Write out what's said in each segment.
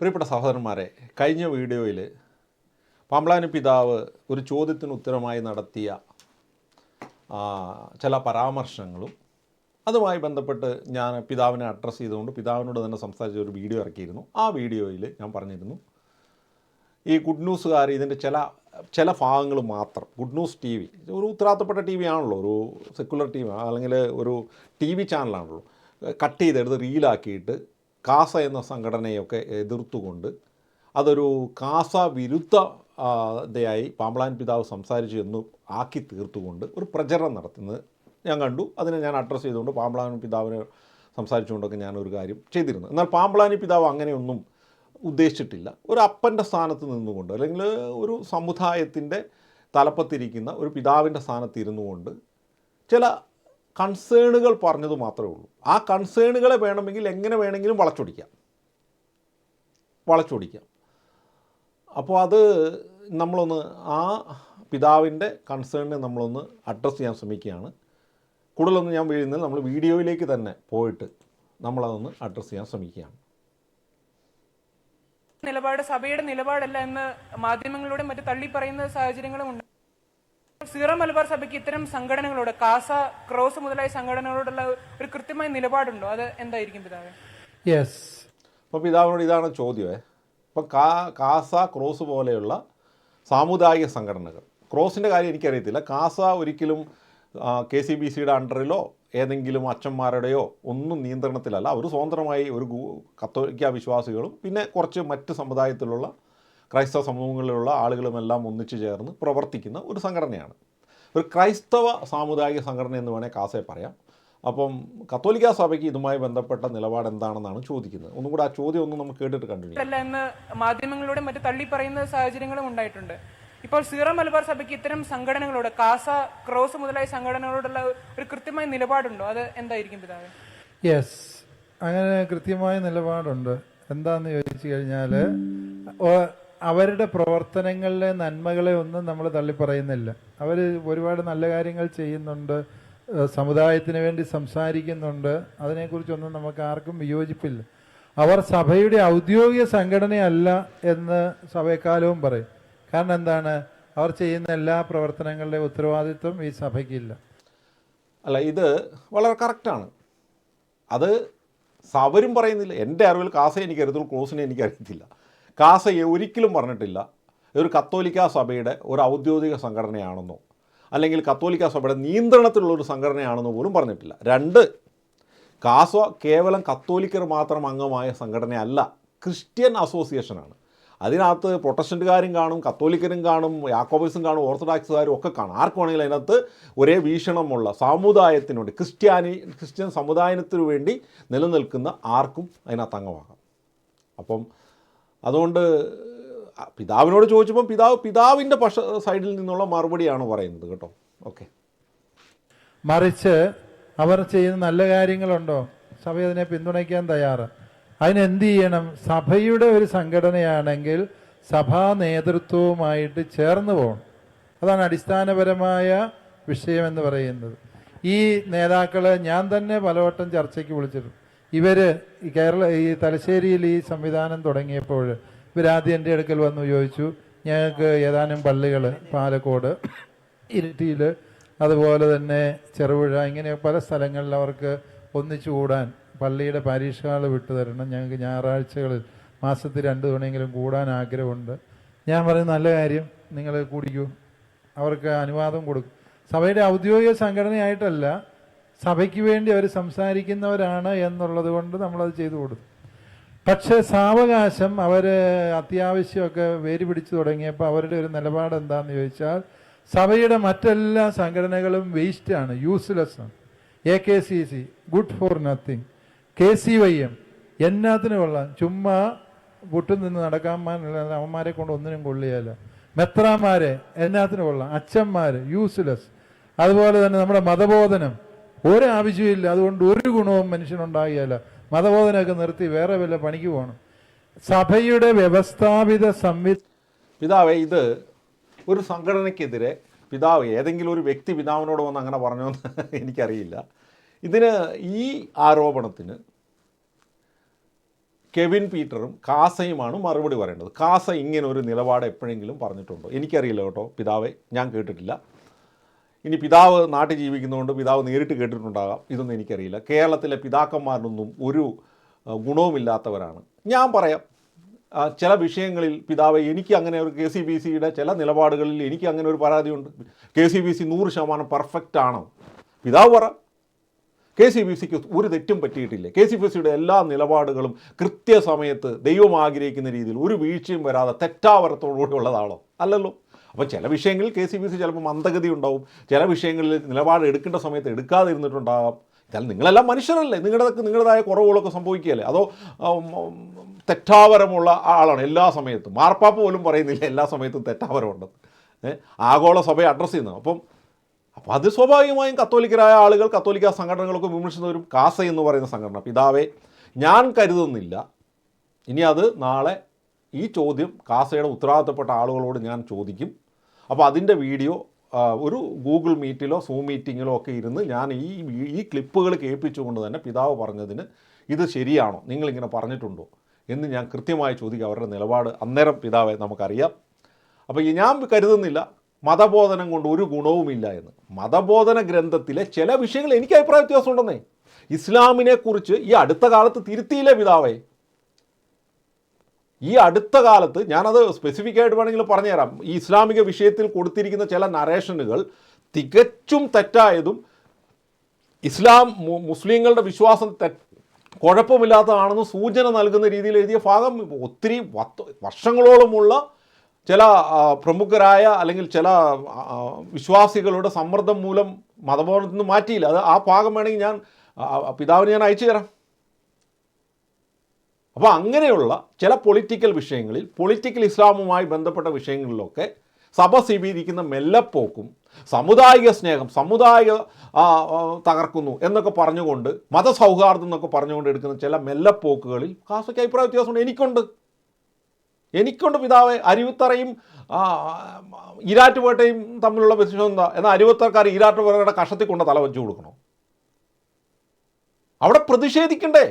പ്രിയപ്പെട്ട സഹോദരന്മാരെ, കഴിഞ്ഞ വീഡിയോയിൽ പാമ്പ്ളാനി പിതാവ് ഒരു ചോദ്യത്തിന് ഉത്തരമായി നടത്തിയ ചില പരാമർശങ്ങളും അതുമായി ബന്ധപ്പെട്ട് ഞാൻ പിതാവിനെ അഡ്രസ്സ് ചെയ്തുകൊണ്ട് പിതാവിനോട് തന്നെ സംസാരിച്ച ഒരു വീഡിയോ ഇറക്കിയിരുന്നു. ആ വീഡിയോയിൽ ഞാൻ പറഞ്ഞിരുന്നു, ഈ ഗുഡ് ന്യൂസുകാർ ഇതിൻ്റെ ചില ഭാഗങ്ങൾ മാത്രം, ഗുഡ് ന്യൂസ് ടി വി ഒരു ഉത്തരവാദിത്തപ്പെട്ട ടി വി ആണല്ലോ, ഒരു സെക്കുലർ ടി വി അല്ലെങ്കിൽ ഒരു ടി വി ചാനലാണല്ലോ, കട്ട് ചെയ്തെടുത്ത് റീലാക്കിയിട്ട് കാസ എന്ന സംഘടനയൊക്കെ എതിർത്തുകൊണ്ട് അതൊരു കാസ വിരുദ്ധതയായി പാമ്പ്ളാനി പിതാവ് സംസാരിച്ചു എന്ന് ആക്കി തീർത്തുകൊണ്ട് ഒരു പ്രചരണം നടത്തുന്നത് ഞാൻ കണ്ടു. അതിനെ ഞാൻ അഡ്രസ്സ് ചെയ്തുകൊണ്ട് പാമ്പ്ളാനി പിതാവിനെ സംസാരിച്ചുകൊണ്ടൊക്കെ ഞാനൊരു കാര്യം ചെയ്തിരുന്നു. എന്നാൽ പാമ്പ്ളാനി പിതാവ് അങ്ങനെയൊന്നും ഉദ്ദേശിച്ചിട്ടില്ല. ഒരു അപ്പൻ്റെ സ്ഥാനത്ത് നിന്നുകൊണ്ട് അല്ലെങ്കിൽ ഒരു സമുദായത്തിൻ്റെ തലപ്പത്തിരിക്കുന്ന ഒരു പിതാവിൻ്റെ സ്ഥാനത്ത് ഇരുന്നു കൊണ്ട് ചില കൺസേണുകൾ പറഞ്ഞത് മാത്രമേ ഉള്ളൂ. ആ കൺസേണുകളെ വേണമെങ്കിൽ എങ്ങനെ വേണമെങ്കിലും വളച്ചൊടിക്കാം. അപ്പോൾ അത് നമ്മളൊന്ന് ആ പിതാവിൻ്റെ കൺസേണിനെ നമ്മളൊന്ന് അഡ്രസ്സ് ചെയ്യാൻ ശ്രമിക്കുകയാണ്. കൂടുതലൊന്നും ഞാൻ വീഴുന്നത് നമ്മൾ വീഡിയോയിലേക്ക് തന്നെ പോയിട്ട് നമ്മളതൊന്ന് അഡ്രസ്സ് ചെയ്യാൻ ശ്രമിക്കുകയാണ്. നിലപാട് സഭയുടെ നിലപാടല്ല എന്ന് മാധ്യമങ്ങളിലൂടെ മറ്റു തള്ളി പറയുന്ന സാഹചര്യങ്ങളും ഉണ്ട്. സീറോ മലബാർ സഭയ്ക്ക് ഇത്തരം സംഘടനകളോട്, കാസ, ക്രോസ് മുതലായ സംഘടനകളോടുള്ള ഒരു കൃത്യമായ നിലപാടുണ്ടോ? അത് എന്തായിരിക്കും പിതാവേ? യെസ്. അപ്പോൾ പിതാവിനോട് ഇതാണ് ചോദ്യമേ. ഇപ്പം കാസ, ക്രോസ് പോലെയുള്ള സാമുദായിക സംഘടനകൾ, ക്രോസിൻ്റെ കാര്യം എനിക്കറിയത്തില്ല, കാസ ഒരിക്കലും KCBCയുടെ അണ്ടറിലോ ഏതെങ്കിലും അച്ഛന്മാരുടെയോ ഒന്നും നിയന്ത്രണത്തിലല്ല. അവർ സ്വതന്ത്രമായി ഒരു കത്തോലിക്ക വിശ്വാസികളും പിന്നെ കുറച്ച് മറ്റ് സമുദായത്തിലുള്ള ക്രൈസ്തവ സമൂഹങ്ങളിലുള്ള ആളുകളുമെല്ലാം ഒന്നിച്ചു ചേർന്ന് പ്രവർത്തിക്കുന്ന ഒരു സംഘടനയാണ്. ഒരു ക്രൈസ്തവ സാമുദായിക സംഘടന എന്ന് വേണേൽ കാസയെ പറയാം. അപ്പം കത്തോലിക്ക സഭയ്ക്ക് ഇതുമായി ബന്ധപ്പെട്ട നിലപാട് എന്താണെന്നാണ് ചോദിക്കുന്നത്. ഒന്നും കൂടെ ആ ചോദ്യം ഒന്നും നമുക്ക് കേട്ടിട്ട് കണ്ടിന്യൂ അല്ല എന്ന് മാധ്യമങ്ങളിലൂടെ മറ്റു തള്ളി പറയുന്ന സാഹചര്യങ്ങളും ഉണ്ടായിട്ടുണ്ട്. ഇപ്പോൾ സീറോ മലബാർ സഭയ്ക്ക് ഇത്തരം സംഘടനകളോട്, കാസ, ക്രോസ് മുതലായ സംഘടനകളോടുള്ള ഒരു കൃത്യമായ നിലപാടുണ്ടോ? അത് എന്തായിരിക്കും പിതാവേ? യെസ്, അങ്ങനെ കൃത്യമായ നിലപാടുണ്ട്. എന്താണെന്ന് ചോദിച്ചു കഴിഞ്ഞാൽ അവരുടെ പ്രവർത്തനങ്ങളിലെ നന്മകളെ ഒന്നും നമ്മൾ തള്ളിപ്പറയുന്നില്ല. അവർ ഒരുപാട് നല്ല കാര്യങ്ങൾ ചെയ്യുന്നുണ്ട്, സമുദായത്തിന് വേണ്ടി സംസാരിക്കുന്നുണ്ട്. അതിനെക്കുറിച്ചൊന്നും നമുക്ക് ആർക്കും വിയോജിപ്പില്ല. അവർ സഭയുടെ ഔദ്യോഗിക സംഘടനയല്ല എന്ന് സഭയെക്കാലവും പറയും. കാരണം എന്താണ്? അവർ ചെയ്യുന്ന എല്ലാ പ്രവർത്തനങ്ങളുടെ ഉത്തരവാദിത്വം ഈ സഭയ്ക്കില്ല. അല്ല, ഇത് വളരെ കറക്റ്റാണ്. അത് അവരും പറയുന്നില്ല. എൻ്റെ അറിവിൽ കാസയെ എനിക്കറിയത്തുള്ളൂ, ക്രോസിനെ എനിക്കറിയത്തില്ല. കാസയെ ഒരിക്കലും പറഞ്ഞിട്ടില്ല ഒരു കത്തോലിക്ക സഭയുടെ ഒരു ഔദ്യോഗിക സംഘടനയാണെന്നോ അല്ലെങ്കിൽ കത്തോലിക്ക സഭയുടെ നിയന്ത്രണത്തിലുള്ളൊരു സംഘടനയാണെന്നോ പോലും പറഞ്ഞിട്ടില്ല. രണ്ട്, കാസ കേവലം കത്തോലിക്കർ മാത്രം അംഗമായ സംഘടനയല്ല, ക്രിസ്ത്യൻ അസോസിയേഷനാണ്. അതിനകത്ത് പ്രൊട്ടസ്റ്റൻറ്റുകാരും കാണും, കത്തോലിക്കരും കാണും, യാക്കോബൈസും കാണും, ഓർത്തഡോക്സുകാരും ഒക്കെ കാണും. ആർക്ക് വേണമെങ്കിലും അതിനകത്ത് ഒരേ വീക്ഷണമുള്ള സമുദായത്തിനുവേണ്ടി ക്രിസ്ത്യൻ സമുദായത്തിന് വേണ്ടി നിലനിൽക്കുന്ന ആർക്കും അതിനകത്ത് അംഗമാകാം. അപ്പം അതുകൊണ്ട് പിതാവിനോട് ചോദിച്ചപ്പം പിതാവിൻ്റെ സൈഡിൽ നിന്നുള്ള മറുപടിയാണ് പറയുന്നത് കേട്ടോ. ഓക്കെ. മറിച്ച് അവർ ചെയ്യുന്ന നല്ല കാര്യങ്ങളുണ്ടോ, സഭ അതിനെ പിന്തുണയ്ക്കാൻ തയ്യാറ്. അതിനെന്ത് ചെയ്യണം? സഭയുടെ ഒരു സംഘടനയാണെങ്കിൽ സഭാ നേതൃത്വവുമായിട്ട് ചേർന്ന് പോകണം. അതാണ് അടിസ്ഥാനപരമായ വിഷയം എന്ന് പറയുന്നത്. ഈ നേതാക്കളെ ഞാൻ തന്നെ പലവട്ടം ചർച്ചയ്ക്ക് വിളിച്ചിട്ടുണ്ട്. ഈ തലശ്ശേരിയിൽ ഈ സംവിധാനം തുടങ്ങിയപ്പോൾ ഇവരാദ്യം എൻ്റെ അടുക്കൽ വന്നു ചോദിച്ചു, ഞങ്ങൾക്ക് ഏതാനും പള്ളികൾ പാലക്കോട്, ഇരിട്ടിയിൽ, അതുപോലെ തന്നെ ചെറുപുഴ, ഇങ്ങനെ പല സ്ഥലങ്ങളിൽ അവർക്ക് ഒന്നിച്ചു കൂടാൻ പള്ളിയുടെ പരീക്ഷ ഹാൾ വിട്ടു തരണം, ഞങ്ങൾക്ക് ഞായറാഴ്ചകളിൽ മാസത്തിൽ 2 തവണയെങ്കിലും കൂടാൻ ആഗ്രഹമുണ്ട്. ഞാൻ പറയും നല്ല കാര്യം, നിങ്ങൾ കൂടിക്കൂ, അവർക്ക് അനുവാദം കൊടുക്കും. സഭയുടെ ഔദ്യോഗിക സംഘടനയായിട്ടല്ല, സഭയ്ക്ക് വേണ്ടി അവർ സംസാരിക്കുന്നവരാണ് എന്നുള്ളത് കൊണ്ട് നമ്മളത് ചെയ്തു കൊടുത്തു. പക്ഷേ സാവകാശം അവർ അത്യാവശ്യമൊക്കെ വേര് പിടിച്ചു തുടങ്ങിയപ്പോൾ അവരുടെ ഒരു നിലപാട് എന്താണെന്ന് ചോദിച്ചാൽ, സഭയുടെ മറ്റെല്ലാ സംഘടനകളും വേസ്റ്റാണ്, യൂസ്ലെസ്സാണ്. AKCC good for nothing, KCYM എന്നാത്തിന് കൊള്ളാം, ചുമ്മാ പൊട്ടും നിന്ന് നടക്കാൻ അവന്മാരെ കൊണ്ട് ഒന്നിനും കൊള്ളിയല്ല. മെത്രാന്മാരെ എന്നാത്തിന് കൊള്ളാം, അച്ഛന്മാർ യൂസ്ലെസ്. അതുപോലെ തന്നെ നമ്മുടെ മതബോധനം ഒരാവശ്യമില്ല, അതുകൊണ്ട് ഒരു ഗുണവും മനുഷ്യനുണ്ടാകില്ല. മതബോധനമൊക്കെ നിർത്തി വേറെ വല്ല പണിക്ക് പോകണം. സഭയുടെ വ്യവസ്ഥാപിത പിതാവേ, ഇത് ഒരു സംഘടനയ്ക്കെതിരെ പിതാവ് ഏതെങ്കിലും ഒരു വ്യക്തി പിതാവിനോട് വന്ന് അങ്ങനെ പറഞ്ഞോന്ന് എനിക്കറിയില്ല. ഈ ആരോപണത്തിന് കെവിൻ പീറ്ററും കാസയുമാണ് മറുപടി പറയേണ്ടത്. കാസ ഇങ്ങനെ ഒരു നിലപാട് എപ്പോഴെങ്കിലും പറഞ്ഞിട്ടുണ്ടോ? എനിക്കറിയില്ല കേട്ടോ പിതാവെ, ഞാൻ കേട്ടിട്ടില്ല. ഇനി പിതാവ് നാട്ടിൽ ജീവിക്കുന്നതുകൊണ്ട് പിതാവ് നേരിട്ട് കേട്ടിട്ടുണ്ടാകാം, ഇതൊന്നും എനിക്കറിയില്ല. കേരളത്തിലെ പിതാക്കന്മാരൊന്നും ഒരു ഗുണവുമില്ലാത്തവരാണ്. ഞാൻ പറയാം, ചില വിഷയങ്ങളിൽ പിതാവ് എനിക്ക് അങ്ങനെ ഒരു KCBCയുടെ ചില നിലപാടുകളിൽ എനിക്ക് അങ്ങനെ ഒരു പരാതിയുണ്ട്. KCBC 100% പെർഫെക്റ്റ് ആണോ? പിതാവ് പറ. KCBCക്ക് ഒരു തെറ്റും പറ്റിയിട്ടില്ലേ? KCBCയുടെ എല്ലാ നിലപാടുകളും കൃത്യസമയത്ത് ദൈവം ആഗ്രഹിക്കുന്ന രീതിയിൽ ഒരു വീഴ്ചയും വരാതെ തെറ്റാവരത്തോടുകൂടി ഉള്ളതാണോ? അല്ലല്ലോ. അപ്പോൾ ചില വിഷയങ്ങളിൽ KCBC ചിലപ്പോൾ മന്ദഗതി ഉണ്ടാവും, ചില വിഷയങ്ങളിൽ നിലപാട് എടുക്കേണ്ട സമയത്ത് എടുക്കാതെ ഇരുന്നിട്ടുണ്ടാകാം. എന്നാൽ നിങ്ങളെല്ലാം മനുഷ്യരല്ലേ, നിങ്ങളുടേതായ കുറവുകളൊക്കെ സംഭവിക്കുകയല്ലേ? അതോ തെറ്റാവരമുള്ള ആളാണ് എല്ലാ സമയത്തും? മാർപ്പാപ്പ പോലും പറയുന്നില്ല എല്ലാ സമയത്തും തെറ്റാവരമുണ്ടെന്ന്. ആഗോള സഭയെ അഡ്രസ്സ് ചെയ്യുന്നത്. അപ്പോൾ അത് സ്വാഭാവികമായും കത്തോലിക്കരായ ആളുകൾ, കത്തോലിക്ക സംഘടനകളൊക്കെ വിമർശിക്കുന്നവരും. കാസ എന്ന് പറയുന്ന സംഘടന, പിതാവെ ഞാൻ കരുതുന്നില്ല, ഇനി അത് നാളെ ഈ ചോദ്യം കാസയുടെ ഉത്തരവാദിത്തപ്പെട്ട ആളുകളോട് ഞാൻ ചോദിക്കും. അപ്പോൾ അതിൻ്റെ വീഡിയോ ഒരു ഗൂഗിൾ മീറ്റിലോ സൂം മീറ്റിങ്ങിലോ ഒക്കെ ഇരുന്ന് ഞാൻ ഈ ക്ലിപ്പുകൾ കേൾപ്പിച്ചുകൊണ്ട് തന്നെ പിതാവ് പറഞ്ഞതിന് ഇത് ശരിയാണോ, നിങ്ങളിങ്ങനെ പറഞ്ഞിട്ടുണ്ടോ എന്ന് ഞാൻ കൃത്യമായി ചോദിക്കുക. അവരുടെ നിലപാട് അന്നേരം പിതാവെ നമുക്കറിയാം. അപ്പോൾ ഞാൻ കരുതുന്നില്ല മതബോധനം കൊണ്ട് ഒരു ഗുണവുമില്ല എന്ന്. മതബോധന ഗ്രന്ഥത്തിലെ ചില വിഷയങ്ങൾ എനിക്ക് അഭിപ്രായ വ്യത്യാസം ഉണ്ടെന്നേ. ഇസ്ലാമിനെക്കുറിച്ച് ഈ അടുത്ത കാലത്ത് തിരുത്തിയില്ലേ പിതാവേ? ഈ അടുത്ത കാലത്ത് ഞാനത് സ്പെസിഫിക് ആയിട്ട് വേണമെങ്കിൽ പറഞ്ഞുതരാം. ഈ ഇസ്ലാമിക വിഷയത്തിൽ കൊടുത്തിരിക്കുന്ന ചില നറേഷനുകൾ തികച്ചും തെറ്റായതും മുസ്ലിങ്ങളുടെ വിശ്വാസം കുഴപ്പമില്ലാത്തതാണെന്ന് സൂചന നൽകുന്ന രീതിയിൽ എഴുതിയ ഭാഗം ഒത്തിരി വർഷങ്ങളോളമുള്ള ചില പ്രമുഖരായ അല്ലെങ്കിൽ ചില വിശ്വാസികളുടെ സമ്മർദ്ദം മൂലം മതബോധനത്തിൽ നിന്ന് മാറ്റിയില്ല. അത് ആ ഭാഗം വേണമെങ്കിൽ ഞാൻ പിതാവിന് ഞാൻ അയച്ചു തരാം. അപ്പോൾ അങ്ങനെയുള്ള ചില പൊളിറ്റിക്കൽ വിഷയങ്ങളിൽ, പൊളിറ്റിക്കൽ ഇസ്ലാമുമായി ബന്ധപ്പെട്ട വിഷയങ്ങളിലൊക്കെ സഭ സ്വീകരിക്കുന്ന മെല്ലപ്പോക്കും സമുദായിക സ്നേഹം, സമുദായ തകർക്കുന്നു എന്നൊക്കെ പറഞ്ഞുകൊണ്ട്, മതസൗഹാർദ്ദം എന്നൊക്കെ പറഞ്ഞുകൊണ്ട് എടുക്കുന്ന ചില മെല്ലപ്പോക്കുകളിൽ കാസയ്ക്ക് അഭിപ്രായ വ്യത്യാസമുണ്ട്. എനിക്കുണ്ട് പിതാവെ. അരുവിത്തറയും ഈരാറ്റുപേട്ടയും തമ്മിലുള്ള വ്യത്യാസം എന്താ? എന്നാൽ അരുവിത്തറക്കാർ ഈരാറ്റുപേട്ടയുടെ കഷത്തിൽ കൊണ്ട് തല വെച്ചു കൊടുക്കണോ? അവിടെ പ്രതിഷേധിക്കണ്ടേ?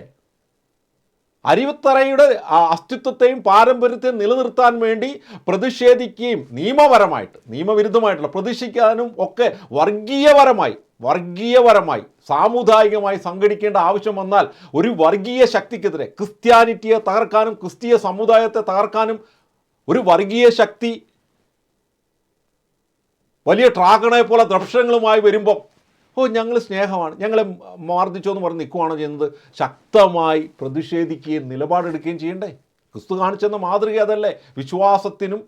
അരുവിത്തറയുടെ അസ്തിത്വത്തെയും പാരമ്പര്യത്തെയും നിലനിർത്താൻ വേണ്ടി പ്രതിഷേധിക്കുകയും നിയമവിരുദ്ധമായിട്ടുള്ള പ്രതിഷേധിക്കാനും ഒക്കെ വർഗീയപരമായി സാമുദായികമായി സംഘടിക്കേണ്ട ആവശ്യം വന്നാൽ ഒരു വർഗീയ ശക്തിക്കെതിരെ, ക്രിസ്ത്യാനിറ്റിയെ തകർക്കാനും ക്രിസ്തീയ സമുദായത്തെ തകർക്കാനും ഒരു വർഗീയ ശക്തി വലിയ ട്രാഗണെ പോലെ ദർശനങ്ങളുമായി വരുമ്പോൾ ഞങ്ങൾ സ്നേഹമാണ്, ഞങ്ങളെ മാർദ്ദിച്ചോ എന്ന് പറഞ്ഞ് നിൽക്കുകയാണ് ചെയ്യുന്നത്. ശക്തമായി പ്രതിഷേധിക്കുകയും നിലപാടെടുക്കുകയും ചെയ്യണ്ടേ? ക്രിസ്തു കാണിച്ചെന്ന മാതൃക അതല്ലേ? വിശ്വാസത്തിനും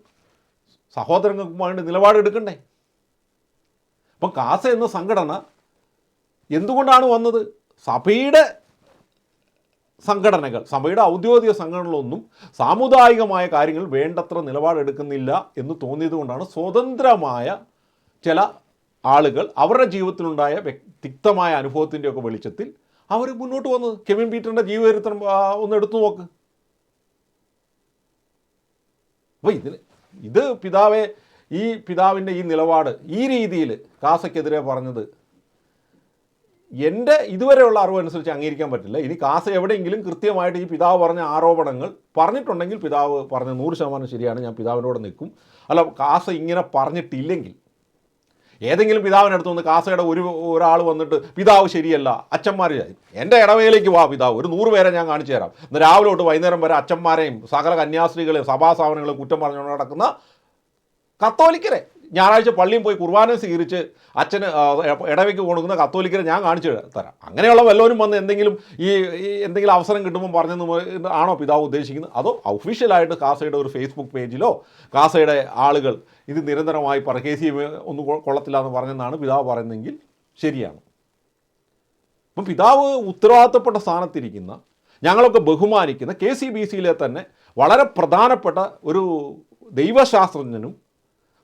സഹോദരങ്ങൾക്കും വേണ്ടി നിലപാടെടുക്കണ്ടേ? അപ്പം കാസ എന്ന സംഘടന എന്തുകൊണ്ടാണ് വന്നത്? സഭയുടെ സംഘടനകൾ, സഭയുടെ ഔദ്യോഗിക സംഘടനകളൊന്നും സാമുദായികമായ കാര്യങ്ങൾ വേണ്ടത്ര നിലപാടെടുക്കുന്നില്ല എന്ന് തോന്നിയത് കൊണ്ടാണ് സ്വതന്ത്രമായ ചില ആളുകൾ അവരുടെ ജീവിതത്തിലുണ്ടായ വ്യക്തിഗതമായ അനുഭവത്തിൻ്റെയൊക്കെ വെളിച്ചത്തിൽ അവർ മുന്നോട്ട് വന്നത്. കെവിൻ പീറ്ററിൻ്റെ ജീവചരിത്രം ഒന്ന് എടുത്തു നോക്ക്. അപ്പോൾ ഇത് പിതാവെ, ഈ പിതാവിൻ്റെ ഈ നിലപാട് ഈ രീതിയിൽ കാസയ്ക്കെതിരെ പറഞ്ഞത് എൻ്റെ ഇതുവരെയുള്ള അറിവനുസരിച്ച് അംഗീകരിക്കാൻ പറ്റില്ല. ഇനി കാസ എവിടെയെങ്കിലും കൃത്യമായിട്ട് ഈ പിതാവ് പറഞ്ഞ ആരോപണങ്ങൾ പറഞ്ഞിട്ടുണ്ടെങ്കിൽ പിതാവ് പറഞ്ഞ 100% ശരിയാണ്, ഞാൻ പിതാവിനോട് നിൽക്കും. അല്ല, കാസ ഇങ്ങനെ പറഞ്ഞിട്ടില്ലെങ്കിൽ ഏതെങ്കിലും പിതാവിനടുത്ത് വന്ന് കാസയുടെ ഒരാൾ വന്നിട്ട് പിതാവ് ശരിയല്ല, അച്ഛന്മാർ, എൻ്റെ ഇടവകയിലേക്ക് വാ പിതാവ്, ഒരു 100 പേരെ ഞാൻ കാണിച്ചു തരാം, ഇന്ന് രാവിലെ തൊട്ട് വൈകുന്നേരം വരെ അച്ഛന്മാരെയും സകല കന്യാസ്ത്രീകളെയും സഭാസ്ഥാപനങ്ങളെയും കുറ്റം പറഞ്ഞുകൊണ്ട് നടക്കുന്ന കത്തോലിക്കരെ, ഞായറാഴ്ച പള്ളിയിൽ പോയി കുർബാന സ്വീകരിച്ച് അച്ഛന് ഇടവയ്ക്ക് കൊടുക്കുന്ന കത്തോലിക്കരെ ഞാൻ കാണിച്ചു തരാം. അങ്ങനെയുള്ള വല്ലവരും വന്ന് എന്തെങ്കിലും അവസരം കിട്ടുമ്പോൾ പറഞ്ഞെന്ന് ആണോ പിതാവ് ഉദ്ദേശിക്കുന്നത്? അതോ ഒഫീഷ്യലായിട്ട് കാസയുടെ ഒരു ഫേസ്ബുക്ക് പേജിലോ കാസയുടെ ആളുകൾ ഇത് നിരന്തരമായി KCB ഒന്നും കൊള്ളത്തില്ല എന്ന് പറഞ്ഞെന്നാണ് പിതാവ് പറയുന്നതെങ്കിൽ ശരിയാണ്. അപ്പം പിതാവ് ഉത്തരവാദിത്തപ്പെട്ട സ്ഥാനത്തിരിക്കുന്ന, ഞങ്ങളൊക്കെ ബഹുമാനിക്കുന്ന KCBCയിലെ തന്നെ വളരെ പ്രധാനപ്പെട്ട ഒരു ദൈവശാസ്ത്രജ്ഞനും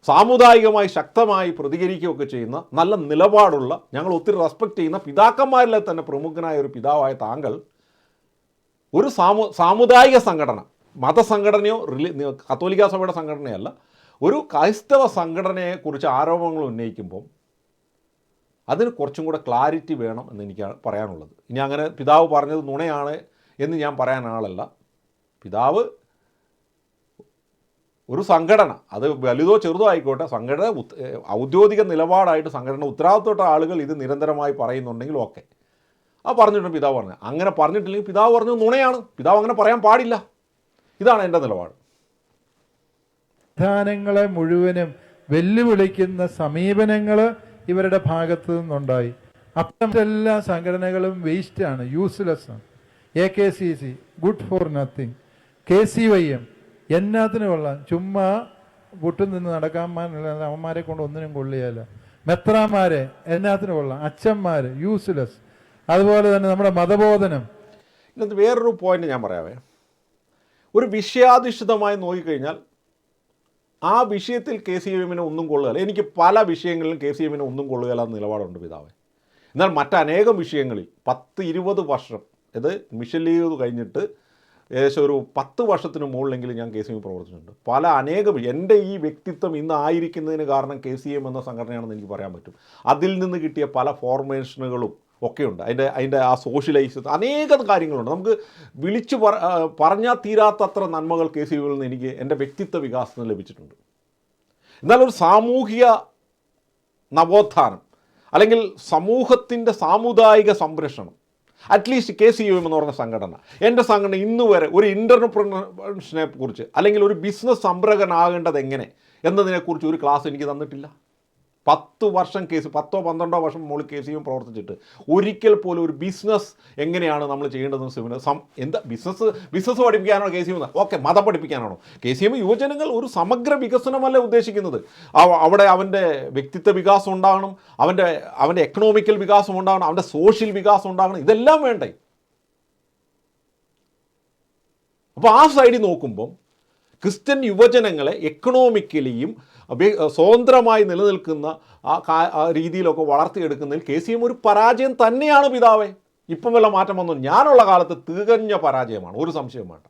സാമുദായികമായി ശക്തമായി പ്രതികരിക്കുകയൊക്കെ ചെയ്യുന്ന നല്ല നിലപാടുള്ള, ഞങ്ങൾ ഒത്തിരി റെസ്പെക്റ്റ് ചെയ്യുന്ന പിതാക്കന്മാരിലെ തന്നെ പ്രമുഖനായ ഒരു പിതാവായ താങ്കൾ ഒരു സാമുദായിക സംഘടന, മതസംഘടനയോ കത്തോലിക്ക സഭയുടെ സംഘടനയല്ല, ഒരു ക്രൈസ്തവ സംഘടനയെക്കുറിച്ച് ആരോപണങ്ങൾ ഉന്നയിക്കുമ്പം അതിന് കുറച്ചും കൂടെ ക്ലാരിറ്റി വേണം എന്ന് എനിക്ക് പറയാനുള്ളത്. ഇനി അങ്ങനെ പിതാവ് പറഞ്ഞത് നുണയാണ് എന്ന് ഞാൻ പറയാൻ ആളല്ല. പിതാവ് ഒരു സംഘടന, അത് വലുതോ ചെറുതോ ആയിക്കോട്ടെ, സംഘടന ഔദ്യോഗിക നിലപാടായിട്ട് സംഘടന ഉത്തരവാദിത്തപ്പെട്ട ആളുകൾ ഇത് നിരന്തരമായി പറയുന്നുണ്ടെങ്കിൽ ഓക്കെ, ആ പറഞ്ഞിട്ടുണ്ട് പിതാവ് പറഞ്ഞു. അങ്ങനെ പറഞ്ഞിട്ടില്ലെങ്കിൽ പിതാവ് പറഞ്ഞത് നുണയാണ്, പിതാവ് അങ്ങനെ പറയാൻ പാടില്ല. ഇതാണ് എൻ്റെ നിലപാട്. സംവിധാനങ്ങളെ മുഴുവനും വെല്ലുവിളിക്കുന്ന സമീപനങ്ങൾ ഇവരുടെ ഭാഗത്തു നിന്നുണ്ടായി. അപ്പം എല്ലാ സംഘടനകളും വേസ്റ്റാണ്, യൂസ്ലെസ് ആണ്. AKCC good for nothing, KCYM എന്നാത്തിന് കൊള്ളാം, ചുമ്മാ പൊട്ടും നിന്ന് നടക്കാൻ അവന്മാരെ കൊണ്ട് ഒന്നിനും കൊള്ളിയല്ല. മെത്രാന്മാരെ എന്നാത്തിന് കൊള്ളാം, അച്ഛന്മാർ യൂസ്ലെസ്. അതുപോലെ തന്നെ നമ്മുടെ മതബോധനം. ഇതിനകത്ത് വേറൊരു പോയിന്റ് ഞാൻ പറയാവേ. ഒരു വിഷയാധിഷ്ഠിതമായി നോക്കിക്കഴിഞ്ഞാൽ ആ വിഷയത്തിൽ KCMനെ ഒന്നും കൊള്ളുകയില്ല. എനിക്ക് പല വിഷയങ്ങളിലും KCMനെ ഒന്നും കൊള്ളുകയില്ല എന്ന നിലപാടുണ്ട് പിതാവേ. എന്നാൽ മറ്റനേകം വിഷയങ്ങളിൽ 10-20 വർഷം, ഇത് മിഷൻ ലീഗ് കഴിഞ്ഞിട്ട് ഏകദേശം ഒരു 10 വർഷത്തിന് മുകളിലെങ്കിലും ഞാൻ KCM പ്രവർത്തിച്ചിട്ടുണ്ട്. പല അനേകം എൻ്റെ ഈ വ്യക്തിത്വം ഇന്ന് ആയിരിക്കുന്നതിന് കാരണം KCM എന്ന സംഘടനയാണെന്ന് എനിക്ക് പറയാൻ പറ്റും. അതിൽ നിന്ന് കിട്ടിയ പല ഫോർമേഷനുകളും ഒക്കെയുണ്ട്. അതിൻ്റെ ആ സോഷ്യലൈസ് അനേകം കാര്യങ്ങളുണ്ട്. നമുക്ക് വിളിച്ചു പറഞ്ഞാൽ തീരാത്തത്ര നന്മകൾ KCMയിൽ നിന്ന് എനിക്ക് എൻ്റെ വ്യക്തിത്വ വികാസത്തിന് ലഭിച്ചിട്ടുണ്ട്. എന്നാൽ ഒരു സാമൂഹിക നവോത്ഥാനം അല്ലെങ്കിൽ സമൂഹത്തിൻ്റെ സാമുദായിക സംരക്ഷണം, അറ്റ്ലീസ്റ്റ് KCM എന്ന് പറഞ്ഞ സംഘടന, എൻ്റെ സംഘടന ഇന്ന് വരെ ഒരു ഇൻ്റർപ്രനർഷിപ്പിനെ കുറിച്ച് അല്ലെങ്കിൽ ഒരു ബിസിനസ് സംരംഭകനാകേണ്ടത് എങ്ങനെ എന്നതിനെക്കുറിച്ച് ഒരു ക്ലാസ് എനിക്ക് തന്നിട്ടില്ല. 10 വർഷം 10-12 വർഷം മുകളിൽ KCM പ്രവർത്തിച്ചിട്ട് ഒരിക്കൽ പോലും ഒരു ബിസിനസ് എങ്ങനെയാണ് നമ്മൾ ചെയ്യേണ്ടതെന്ന് എന്താ ബിസിനസ് പഠിപ്പിക്കാനാണോ KCM? ഓക്കെ, മതം പഠിപ്പിക്കാനാണോ KCM? യുവജനങ്ങൾ ഒരു സമഗ്ര വികസനമല്ല ഉദ്ദേശിക്കുന്നത്. അവിടെ അവൻ്റെ വ്യക്തിത്വ വികാസം ഉണ്ടാകണം, അവൻ്റെ എക്കണോമിക്കൽ വികാസം ഉണ്ടാകണം, അവൻ്റെ സോഷ്യൽ വികാസം ഉണ്ടാകണം, ഇതെല്ലാം വേണ്ടേ? അപ്പോൾ ആ സൈഡിൽ നോക്കുമ്പം ക്രിസ്ത്യൻ യുവജനങ്ങളെ എക്കണോമിക്കലിയും സ്വതന്ത്രമായി നിലനിൽക്കുന്ന ആ രീതിയിലൊക്കെ വളർത്തിയെടുക്കുന്നതിൽ KCM ഒരു പരാജയം തന്നെയാണ് പിതാവേ. ഇപ്പം വല്ല മാറ്റം വന്നു? ഞാനുള്ള കാലത്ത് തികഞ്ഞ പരാജയമാണ്, ഒരു സംശയം വേണ്ട.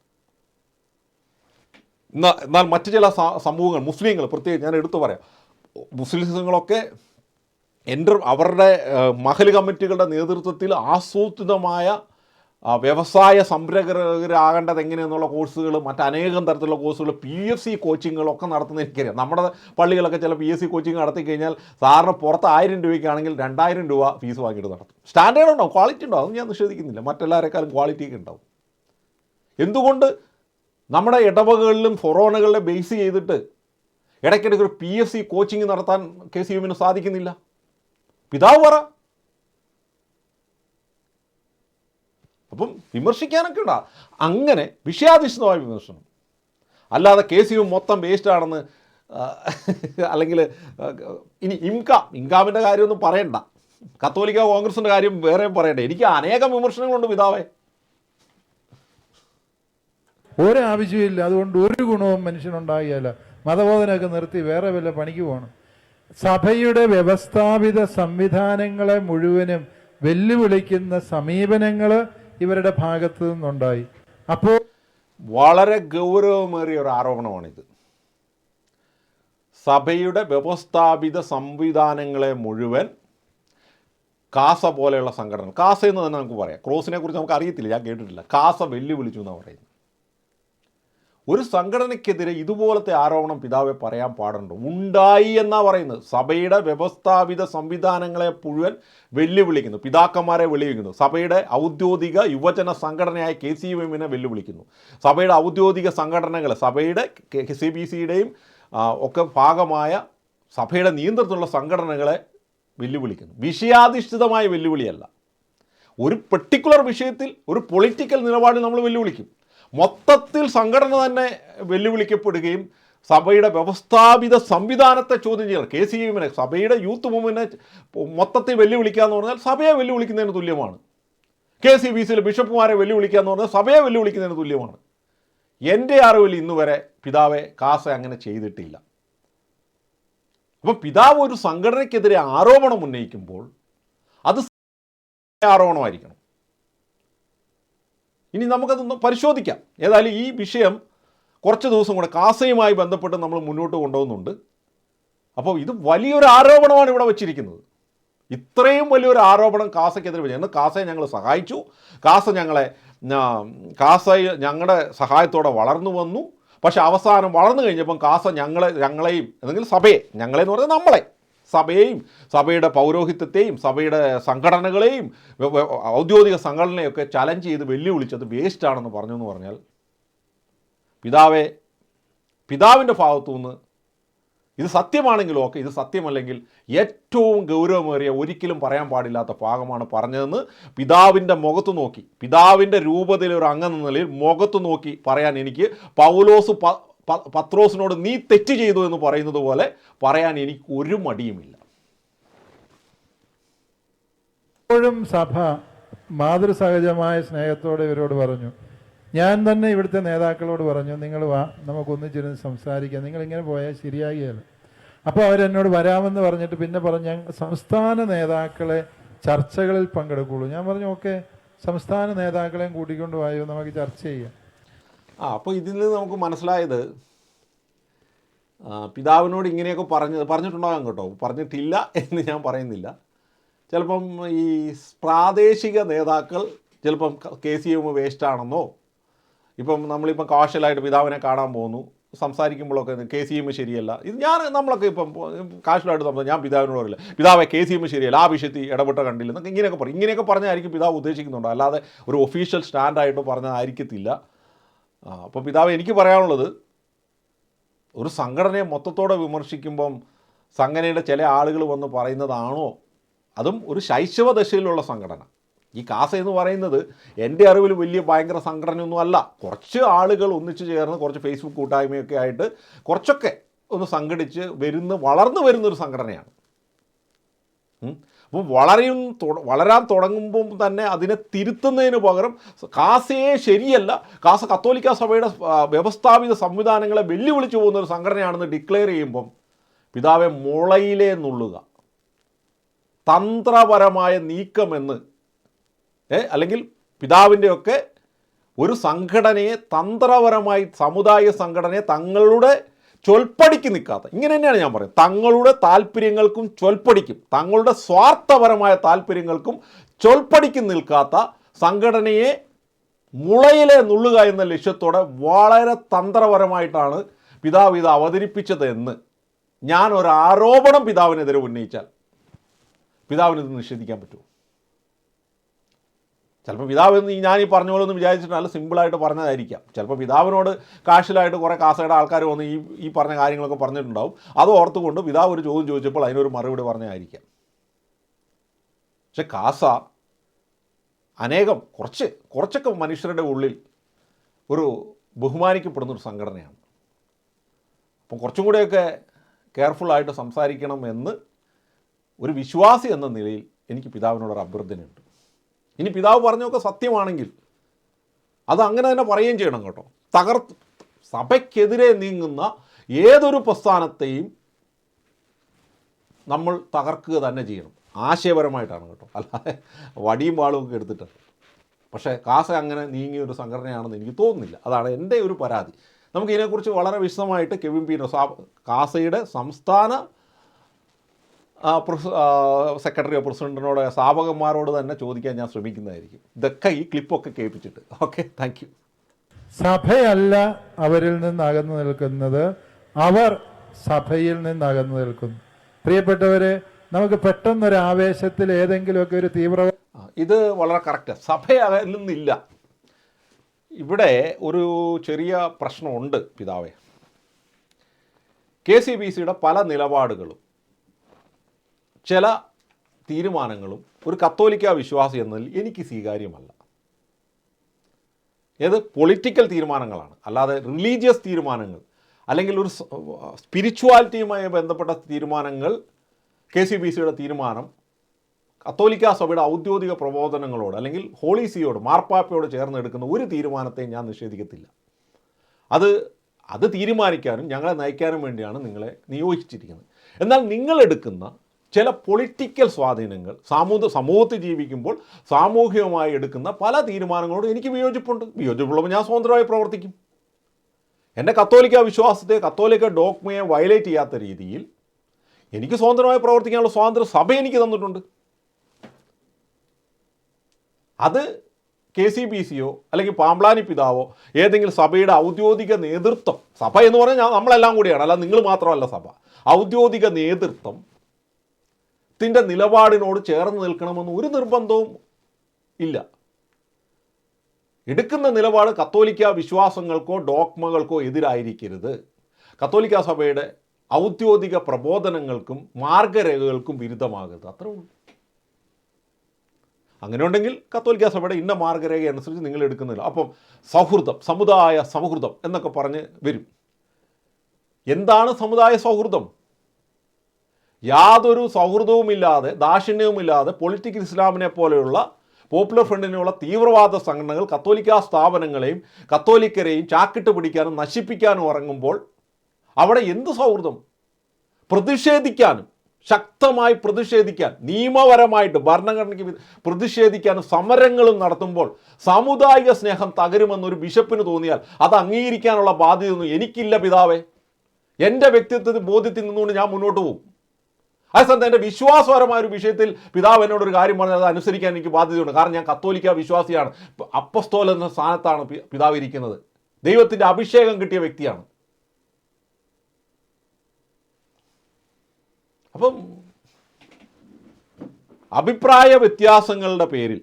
എന്നാൽ മറ്റു ചില സമൂഹങ്ങൾ, മുസ്ലിങ്ങൾ പ്രത്യേകിച്ച് ഞാൻ എടുത്തു പറയാം, മുസ്ലിങ്ങളൊക്കെ അവരുടെ മഹൽ കമ്മിറ്റികളുടെ നേതൃത്വത്തിൽ ആസൂത്രിതമായ വ്യവസായ സംരംഭകരാകേണ്ടത് എങ്ങനെയെന്നുള്ള കോഴ്സുകൾ, മറ്റനേകം തരത്തിലുള്ള കോഴ്സുകൾ, PFC കോച്ചിങ്ങുകളൊക്കെ നടത്തുന്നത് എനിക്കറിയാം. നമ്മുടെ പള്ളികളൊക്കെ ചില PFC കോച്ചിങ് നടത്തി കഴിഞ്ഞാൽ സാറിന് പുറത്ത് 1000 രൂപയ്ക്കാണെങ്കിൽ 2000 രൂപ ഫീസ് വാങ്ങിയിട്ട് നടത്തും. സ്റ്റാൻഡേർഡ് ഉണ്ടാവും, ക്വാളിറ്റി ഉണ്ടാവും, അതൊന്നും ഞാൻ നിഷേധിക്കുന്നില്ല. മറ്റെല്ലാവരെക്കാളും ക്വാളിറ്റിയൊക്കെ ഉണ്ടാവും. എന്തുകൊണ്ട് നമ്മുടെ ഇടവകളിലും ഫൊറോനകളിലെ ബേസ് ചെയ്തിട്ട് ഇടയ്ക്കിടയ്ക്ക് ഒരു PFC കോച്ചിങ് നടത്താൻ KCMന് സാധിക്കുന്നില്ല? പിതാവ് പറ. അപ്പം വിമർശിക്കാനൊക്കെ ഉണ്ടാ, അങ്ങനെ വിഷയാധിഷ്ഠിതമായ വിമർശനം, അല്ലാതെ KCM മൊത്തം വേസ്റ്റാണെന്ന്. അല്ലെങ്കിൽ ഇനി ഇൻകാമിൻ്റെ കാര്യമൊന്നും പറയണ്ട, കത്തോലിക്ക കോൺഗ്രസിൻ്റെ കാര്യം വേറെയും പറയണ്ട. എനിക്ക് അനേകം വിമർശനങ്ങളുണ്ട് പിതാവേ. ഒരാവശ്യമില്ല, അതുകൊണ്ട് ഒരു ഗുണവും മനുഷ്യനുണ്ടാകില്ല. മതബോധനമൊക്കെ നിർത്തി വേറെ വല്ല പണിക്ക് പോകണം. സഭയുടെ വ്യവസ്ഥാപിത സംവിധാനങ്ങളെ മുഴുവനും വെല്ലുവിളിക്കുന്ന സമീപനങ്ങൾ ഇവരുടെ ഭാഗത്തു നിന്നുണ്ടായി. അപ്പോൾ വളരെ ഗൗരവമേറിയ ഒരു ആരോപണമാണിത്. സഭയുടെ വ്യവസ്ഥാപിത സംവിധാനങ്ങളെ മുഴുവൻ കാസ പോലെയുള്ള സംഘടന, കാസ എന്ന് തന്നെ നമുക്ക് പറയാം, ക്രോസിനെ കുറിച്ച് നമുക്ക് അറിയത്തില്ല, ഞാൻ കേട്ടിട്ടില്ല, കാസ വെല്ലുവിളിച്ചു എന്നാണ് പറയുന്നത്. ഒരു സംഘടനയ്ക്കെതിരെ ഇതുപോലത്തെ ആരോപണം പിതാവെ പറയാൻ പാടുണ്ടോ? ഉണ്ടായി എന്നാ പറയുന്നത്. സഭയുടെ വ്യവസ്ഥാപിത സംവിധാനങ്ങളെ മുഴുവൻ വെല്ലുവിളിക്കുന്നു, പിതാക്കന്മാരെ വെല്ലുവിളിക്കുന്നു, സഭയുടെ ഔദ്യോഗിക യുവജന സംഘടനയായ KCMനെ വെല്ലുവിളിക്കുന്നു, സഭയുടെ ഔദ്യോഗിക സംഘടനകൾ, സഭയുടെ CBCയുടെയും ഒക്കെ ഭാഗമായ സഭയുടെ നിയന്ത്രണത്തിലുള്ള സംഘടനകളെ വെല്ലുവിളിക്കുന്നു. വിഷയാധിഷ്ഠിതമായ വെല്ലുവിളിയല്ല, ഒരു പെർട്ടിക്കുലർ വിഷയത്തിൽ ഒരു പൊളിറ്റിക്കൽ നിലപാടിൽ നമ്മൾ വെല്ലുവിളിക്കും. മൊത്തത്തിൽ സംഘടന തന്നെ വെല്ലുവിളിക്കപ്പെടുകയും സഭയുടെ വ്യവസ്ഥാപിത സംവിധാനത്തെ ചോദ്യം ചെയ്യണം. KCMനെ, സഭയുടെ യൂത്ത് മൂവ്മെൻറ്റിനെ മൊത്തത്തിൽ വെല്ലുവിളിക്കുക എന്ന് പറഞ്ഞാൽ സഭയെ വെല്ലുവിളിക്കുന്നതിന് തുല്യമാണ്. KCBCയിലെ ബിഷപ്പുമാരെ വെല്ലുവിളിക്കുക എന്ന് പറഞ്ഞാൽ സഭയെ വെല്ലുവിളിക്കുന്നതിന് തുല്യമാണ്. എൻ്റെ അറിവിൽ ഇന്ന് വരെ പിതാവെ കാസ അങ്ങനെ ചെയ്തിട്ടില്ല. അപ്പം പിതാവ് ഒരു സംഘടനയ്ക്കെതിരെ ആരോപണം ഉന്നയിക്കുമ്പോൾ അത് ആരോപണമായിരിക്കണം. ഇനി നമുക്കതൊന്ന് പരിശോധിക്കാം. ഏതായാലും ഈ വിഷയം കുറച്ച് ദിവസം കൂടെ കാസയുമായി ബന്ധപ്പെട്ട് നമ്മൾ മുന്നോട്ട് കൊണ്ടുപോകുന്നുണ്ട്. അപ്പോൾ ഇത് വലിയൊരു ആരോപണമാണ് ഇവിടെ വച്ചിരിക്കുന്നത്. ഇത്രയും വലിയൊരു ആരോപണം കാസയ്ക്കെതിരെ വെച്ച്, കാസയെ ഞങ്ങൾ സഹായിച്ചു, കാസ ഞങ്ങളെ കാസ ഞങ്ങളുടെ സഹായത്തോടെ വളർന്നു വന്നു. പക്ഷെ അവസാനം വളർന്നു കഴിഞ്ഞപ്പം കാസ ഞങ്ങളെയും അല്ലെങ്കിൽ സഭയെ, ഞങ്ങളെന്ന് പറഞ്ഞാൽ നമ്മളെ, സഭയെയും സഭയുടെ പൗരോഹിത്യത്തെയും സഭയുടെ സംഘടനകളെയും ഔദ്യോഗിക സംഘടനയൊക്കെ ചലഞ്ച് ചെയ്ത് വെല്ലുവിളിച്ചത് വേസ്റ്റാണെന്ന് പറഞ്ഞു എന്ന് പറഞ്ഞാൽ പിതാവിൻ്റെ ഭാഗത്തു നിന്ന് ഇത് സത്യമാണെങ്കിലും ഓക്കെ, ഇത് സത്യമല്ലെങ്കിൽ ഏറ്റവും ഗൗരവമേറിയ ഒരിക്കലും പറയാൻ പാടില്ലാത്ത ഭാഗമാണ് പറഞ്ഞതെന്ന് പിതാവിൻ്റെ മുഖത്ത് നോക്കി, പിതാവിൻ്റെ രൂപതയിലൊരു അംഗം എന്ന നിലയിൽ മുഖത്ത് നോക്കി പറയാൻ എനിക്ക് പൗലോസ് പത്രോസിനോട് നീ തെറ്റ് ചെയ്തു എന്ന് പറയുന്നത് പോലെ പറയാൻ എനിക്ക് ഒരു മടിയുമില്ല. ഇപ്പോഴും സഭ മാതൃസഹജമായ സ്നേഹത്തോടെ ഇവരോട് പറഞ്ഞു. ഞാൻ തന്നെ ഇവിടുത്തെ നേതാക്കളോട് പറഞ്ഞു, നിങ്ങൾ വാ, നമുക്കൊന്നിച്ചിരുന്ന് സംസാരിക്കാം, നിങ്ങളിങ്ങനെ പോയാൽ ശരിയാകുകയല്ല. അപ്പോൾ അവരെന്നോട് വരാമെന്ന് പറഞ്ഞിട്ട് പിന്നെ പറഞ്ഞു സംസ്ഥാന നേതാക്കളെ ചർച്ചകളിൽ പങ്കെടുക്കുള്ളൂ. ഞാൻ പറഞ്ഞു ഓക്കെ, സംസ്ഥാന നേതാക്കളെയും കൂട്ടിക്കൊണ്ട് വായോ, നമുക്ക് ചർച്ച ചെയ്യാം. അപ്പോൾ ഇതിൽ നിന്ന് നമുക്ക് മനസ്സിലായത് പിതാവിനോട് ഇങ്ങനെയൊക്കെ പറഞ്ഞിട്ടുണ്ടാകാം കേട്ടോ, പറഞ്ഞിട്ടില്ല എന്ന് ഞാൻ പറയുന്നില്ല. ചിലപ്പം ഈ പ്രാദേശിക നേതാക്കൾ ചിലപ്പം KCM വേസ്റ്റാണെന്നോ, ഇപ്പം നമ്മളിപ്പം കാഷ്വലായിട്ട് പിതാവിനെ കാണാൻ പോകുന്നു, സംസാരിക്കുമ്പോഴൊക്കെ KCM ശരിയല്ല, ഇത് നമ്മളൊക്കെ ഇപ്പം കാഷ്വലായിട്ട് ഞാൻ പിതാവിനോട് പറയില്ല പിതാവെ KCM ശരിയല്ല, ആ വിഷയത്തിൽ ഇടപെട്ട കണ്ടില്ല എന്നൊക്കെ ഇങ്ങനെയൊക്കെ പറഞ്ഞായിരിക്കും പിതാവ് ഉദ്ദേശിക്കുന്നുണ്ടോ, അല്ലാതെ ഒരു ഒഫീഷ്യൽ സ്റ്റാൻഡായിട്ട് പറഞ്ഞതായിരിക്കത്തില്ല. അപ്പോൾ പിതാവ് എനിക്ക് പറയാനുള്ളത്, ഒരു സംഘടനയെ മൊത്തത്തോടെ വിമർശിക്കുമ്പം സംഘടനയുടെ ചില ആളുകൾ വന്ന് പറയുന്നതാണോ, അതും ഒരു ശൈശവ ദശയിലുള്ള സംഘടന. ഈ കാസ എന്ന് പറയുന്നത് എൻ്റെ അറിവിൽ വലിയ ഭയങ്കര സംഘടനയൊന്നും അല്ല. കുറച്ച് ആളുകൾ ഒന്നിച്ചു ചേർന്ന് കുറച്ച് ഫേസ്ബുക്ക് കൂട്ടായ്മയൊക്കെ ആയിട്ട് കുറച്ചൊക്കെ ഒന്ന് സംഘടിച്ച് വളർന്നു വരുന്നൊരു സംഘടനയാണ്. അപ്പോൾ വളരാൻ തുടങ്ങുമ്പം തന്നെ അതിനെ തിരുത്തുന്നതിന് പകരം കാസയെ ശരിയല്ല, കാസ കത്തോലിക്ക സഭയുടെ വ്യവസ്ഥാപിത സംവിധാനങ്ങളെ വെല്ലുവിളിച്ചു പോകുന്ന ഒരു സംഘടനയാണെന്ന് ഡിക്ലെയർ ചെയ്യുമ്പം പിതാവെ മുളയിലേ നുള്ളുക, തന്ത്രപരമായ നീക്കമെന്ന് അല്ലെങ്കിൽ പിതാവിൻ്റെയൊക്കെ ഒരു സംഘടനയെ തന്ത്രപരമായി സമുദായ സംഘടനയെ തങ്ങളുടെ ചൊൽപ്പടിക്ക് നിൽക്കാത്ത, ഇങ്ങനെ തന്നെയാണ് ഞാൻ പറയുന്നത്, തങ്ങളുടെ താല്പര്യങ്ങൾക്കും ചൊൽപ്പടിക്കും തങ്ങളുടെ സ്വാർത്ഥപരമായ താല്പര്യങ്ങൾക്കും ചൊൽപ്പടിക്ക് നിൽക്കാത്ത സംഘടനയെ മുളയിലെ നുള്ളുക എന്ന ലക്ഷ്യത്തോടെ വളരെ തന്ത്രപരമായിട്ടാണ് പിതാവ് ഇത് അവതരിപ്പിച്ചതെന്ന് ഞാൻ ഒരു ആരോപണം പിതാവിനെതിരെ ഉന്നയിച്ചാൽ പിതാവിനിത് നിഷേധിക്കാൻ പറ്റുമോ? ചിലപ്പോൾ പിതാവ് ഞാൻ ഈ പറഞ്ഞ പോലെ ഒന്നും വിചാരിച്ചിട്ടല്ല, സിമ്പിളായിട്ട് പറഞ്ഞതായിരിക്കാം. ചിലപ്പോൾ പിതാവിനോട് കാഷ്വലായിട്ട് കുറേ കാസയുടെ ആൾക്കാർ വന്ന് ഈ പറഞ്ഞ കാര്യങ്ങളൊക്കെ പറഞ്ഞിട്ടുണ്ടാവും. അത് ഓർത്തുകൊണ്ട് പിതാവ് ഒരു ചോദ്യം ചോദിച്ചപ്പോൾ അതിനൊരു മറുപടി പറഞ്ഞതായിരിക്കാം. പക്ഷെ കാസ കുറച്ചൊക്കെ മനുഷ്യരുടെ ഉള്ളിൽ ഒരു ബഹുമാനിക്കപ്പെടുന്നൊരു സംഘടനയാണ്. അപ്പം കുറച്ചും കൂടെയൊക്കെ കെയർഫുള്ളായിട്ട് സംസാരിക്കണം എന്ന് ഒരു വിശ്വാസി എന്ന നിലയിൽ എനിക്ക് പിതാവിനോടൊരു അഭ്യർത്ഥനയുണ്ട്. ഇനി പിതാവ് പറഞ്ഞൊക്കെ സത്യമാണെങ്കിൽ അത് അങ്ങനെ തന്നെ പറയുകയും ചെയ്യണം കേട്ടോ. സഭയ്ക്കെതിരെ നീങ്ങുന്ന ഏതൊരു പ്രസ്ഥാനത്തെയും നമ്മൾ തകർക്കുക തന്നെ ചെയ്യണം, ആശയപരമായിട്ടാണ് കേട്ടോ, അല്ലാതെ വടിയും വാളും ഒക്കെ എടുത്തിട്ട്. പക്ഷേ കാസ അങ്ങനെ നീങ്ങിയ ഒരു സംഘടനയാണെന്ന് എനിക്ക് തോന്നുന്നില്ല. അതാണ് എൻ്റെ ഒരു പരാതി. നമുക്ക് ഇതിനെക്കുറിച്ച് വളരെ വിശദമായിട്ട് കെവിൻ പീനോ കാസയുടെ സംസ്ഥാന സെക്രട്ടറിയോ പ്രസിഡന്റിനോട് സ്ഥാപകന്മാരോട് തന്നെ ചോദിക്കാൻ ഞാൻ ശ്രമിക്കുന്നതായിരിക്കും. ഇതൊക്കെ ഈ ക്ലിപ്പൊക്കെ കേൾപ്പിച്ചിട്ട്. Okay, thank you. സഭയല്ല അവരിൽ നിന്ന് അകന്നു നിൽക്കുന്നത്, അവർ സഭയിൽ നിന്ന് അകന്നു നിൽക്കുന്നു. പ്രിയപ്പെട്ടവരെ, നമുക്ക് പെട്ടെന്നൊരു ആവേശത്തിൽ ഏതെങ്കിലുമൊക്കെ ഒരു തീവ്ര ഇത് വളരെ കറക്റ്റ്. സഭ അകലുന്നില്ല. ഇവിടെ ഒരു ചെറിയ പ്രശ്നമുണ്ട് പിതാവേ. KCBCയുടെ പല നിലപാടുകളും ചില തീരുമാനങ്ങളും ഒരു കത്തോലിക്ക വിശ്വാസി എന്നതിൽ എനിക്ക് സ്വീകാര്യമല്ല. ഏത് പൊളിറ്റിക്കൽ തീരുമാനങ്ങളാണ്, അല്ലാതെ റിലീജിയസ് തീരുമാനങ്ങൾ അല്ലെങ്കിൽ ഒരു സ്പിരിച്വാലിറ്റിയുമായി ബന്ധപ്പെട്ട തീരുമാനങ്ങൾ. KCBCയുടെ തീരുമാനം കത്തോലിക്ക സഭയുടെ ഔദ്യോഗിക പ്രബോധനങ്ങളോട് അല്ലെങ്കിൽ ഹോളി സിയോട്, മാർപ്പാപ്പയോട് ചേർന്ന് എടുക്കുന്ന ഒരു തീരുമാനത്തെയും ഞാൻ നിഷേധിക്കത്തില്ല. അത് തീരുമാനിക്കാനും ഞങ്ങളെ നയിക്കാനും വേണ്ടിയാണ് നിങ്ങളെ നിയോഗിച്ചിരിക്കുന്നത്. എന്നാൽ നിങ്ങളെടുക്കുന്ന ചില പൊളിറ്റിക്കൽ സ്വാധീനങ്ങൾ, സമൂഹത്തിൽ ജീവിക്കുമ്പോൾ സാമൂഹികമായി എടുക്കുന്ന പല തീരുമാനങ്ങളോട് എനിക്ക് വിയോജിപ്പുള്ളപ്പോൾ ഞാൻ സ്വതന്ത്രമായി പ്രവർത്തിക്കും. എൻ്റെ കത്തോലിക്ക വിശ്വാസത്തെ, കത്തോലിക്ക ഡോഗ്മയെ വയലേറ്റ് ചെയ്യാത്ത രീതിയിൽ എനിക്ക് സ്വതന്ത്രമായി പ്രവർത്തിക്കാനുള്ള സ്വാതന്ത്ര്യം സഭ എനിക്ക് തന്നിട്ടുണ്ട്. അത് KCBCയോ അല്ലെങ്കിൽ പാമ്പ്ലാനി പിതാവോ ഏതെങ്കിലും സഭയുടെ ഔദ്യോഗിക നേതൃത്വം, സഭ എന്ന് പറഞ്ഞാൽ നമ്മളെല്ലാം കൂടിയാണ്, അല്ല നിങ്ങൾ മാത്രമല്ല സഭ, ഔദ്യോഗിക നേതൃത്വത്തിൻ്റെ നിലപാടിനോട് ചേർന്ന് നിൽക്കണമെന്ന് ഒരു നിർബന്ധവും ഇല്ല. എടുക്കുന്ന നിലപാട് കത്തോലിക്ക വിശ്വാസങ്ങൾക്കോ ഡോക്മകൾക്കോ എതിരായിരിക്കരുത്, കത്തോലിക്ക സഭയുടെ ഔദ്യോഗിക പ്രബോധനങ്ങൾക്കും മാർഗരേഖകൾക്കും വിരുദ്ധമാകരുത്, അത്രേ ഉള്ളൂ. അങ്ങനെ ഉണ്ടെങ്കിൽ കത്തോലിക്ക സഭയുടെ ഇന്ന മാർഗരേഖ അനുസരിച്ച് നിങ്ങൾ എടുക്കുന്നില്ല. അപ്പം സൗഹൃദം, സമുദായ സൗഹൃദം എന്നൊക്കെ പറഞ്ഞ് വരും. എന്താണ് സമുദായ സൗഹൃദം? യാതൊരു സൗഹൃദവുമില്ലാതെ ദാക്ഷിണ്യവുമില്ലാതെ പൊളിറ്റിക്കൽ ഇസ്ലാമിനെ പോലെയുള്ള പോപ്പുലർ ഫ്രണ്ടിനുള്ള തീവ്രവാദ സംഘടനകൾ കത്തോലിക്ക സ്ഥാപനങ്ങളെയും കത്തോലിക്കരെയും ചാക്കിട്ട് പിടിക്കാനും നശിപ്പിക്കാനും ഇറങ്ങുമ്പോൾ അവിടെ എന്ത് സൗഹൃദം? പ്രതിഷേധിക്കാനും, ശക്തമായി പ്രതിഷേധിക്കാൻ, നിയമപരമായിട്ട് ഭരണഘടനയ്ക്ക് പ്രതിഷേധിക്കാനും സമരങ്ങളും നടത്തുമ്പോൾ സാമുദായിക സ്നേഹം തകരുമെന്നൊരു ബിഷപ്പിന് തോന്നിയാൽ അത് അംഗീകരിക്കാനുള്ള ബാധ്യതയൊന്നും എനിക്കില്ല പിതാവേ. എൻ്റെ വ്യക്തിത്വത്തിൽ ബോധ്യത്തിൽ നിന്നുകൊണ്ട് ഞാൻ മുന്നോട്ട് പോകും. അതേസമയത്ത് എൻ്റെ വിശ്വാസപരമായ ഒരു വിഷയത്തിൽ പിതാവ് എന്നോടൊരു കാര്യം പറഞ്ഞാൽ അത് അനുസരിക്കാൻ എനിക്ക് ബാധ്യതയുണ്ട്. കാരണം ഞാൻ കത്തോലിക്ക വിശ്വാസിയാണ്, അപ്പസ്തോലൻ എന്ന സ്ഥാനത്താണ് പിതാവ് ഇരിക്കുന്നത്, ദൈവത്തിൻ്റെ അഭിഷേകം കിട്ടിയ വ്യക്തിയാണ്. അപ്പം അഭിപ്രായ വ്യത്യാസങ്ങളുടെ പേരിൽ,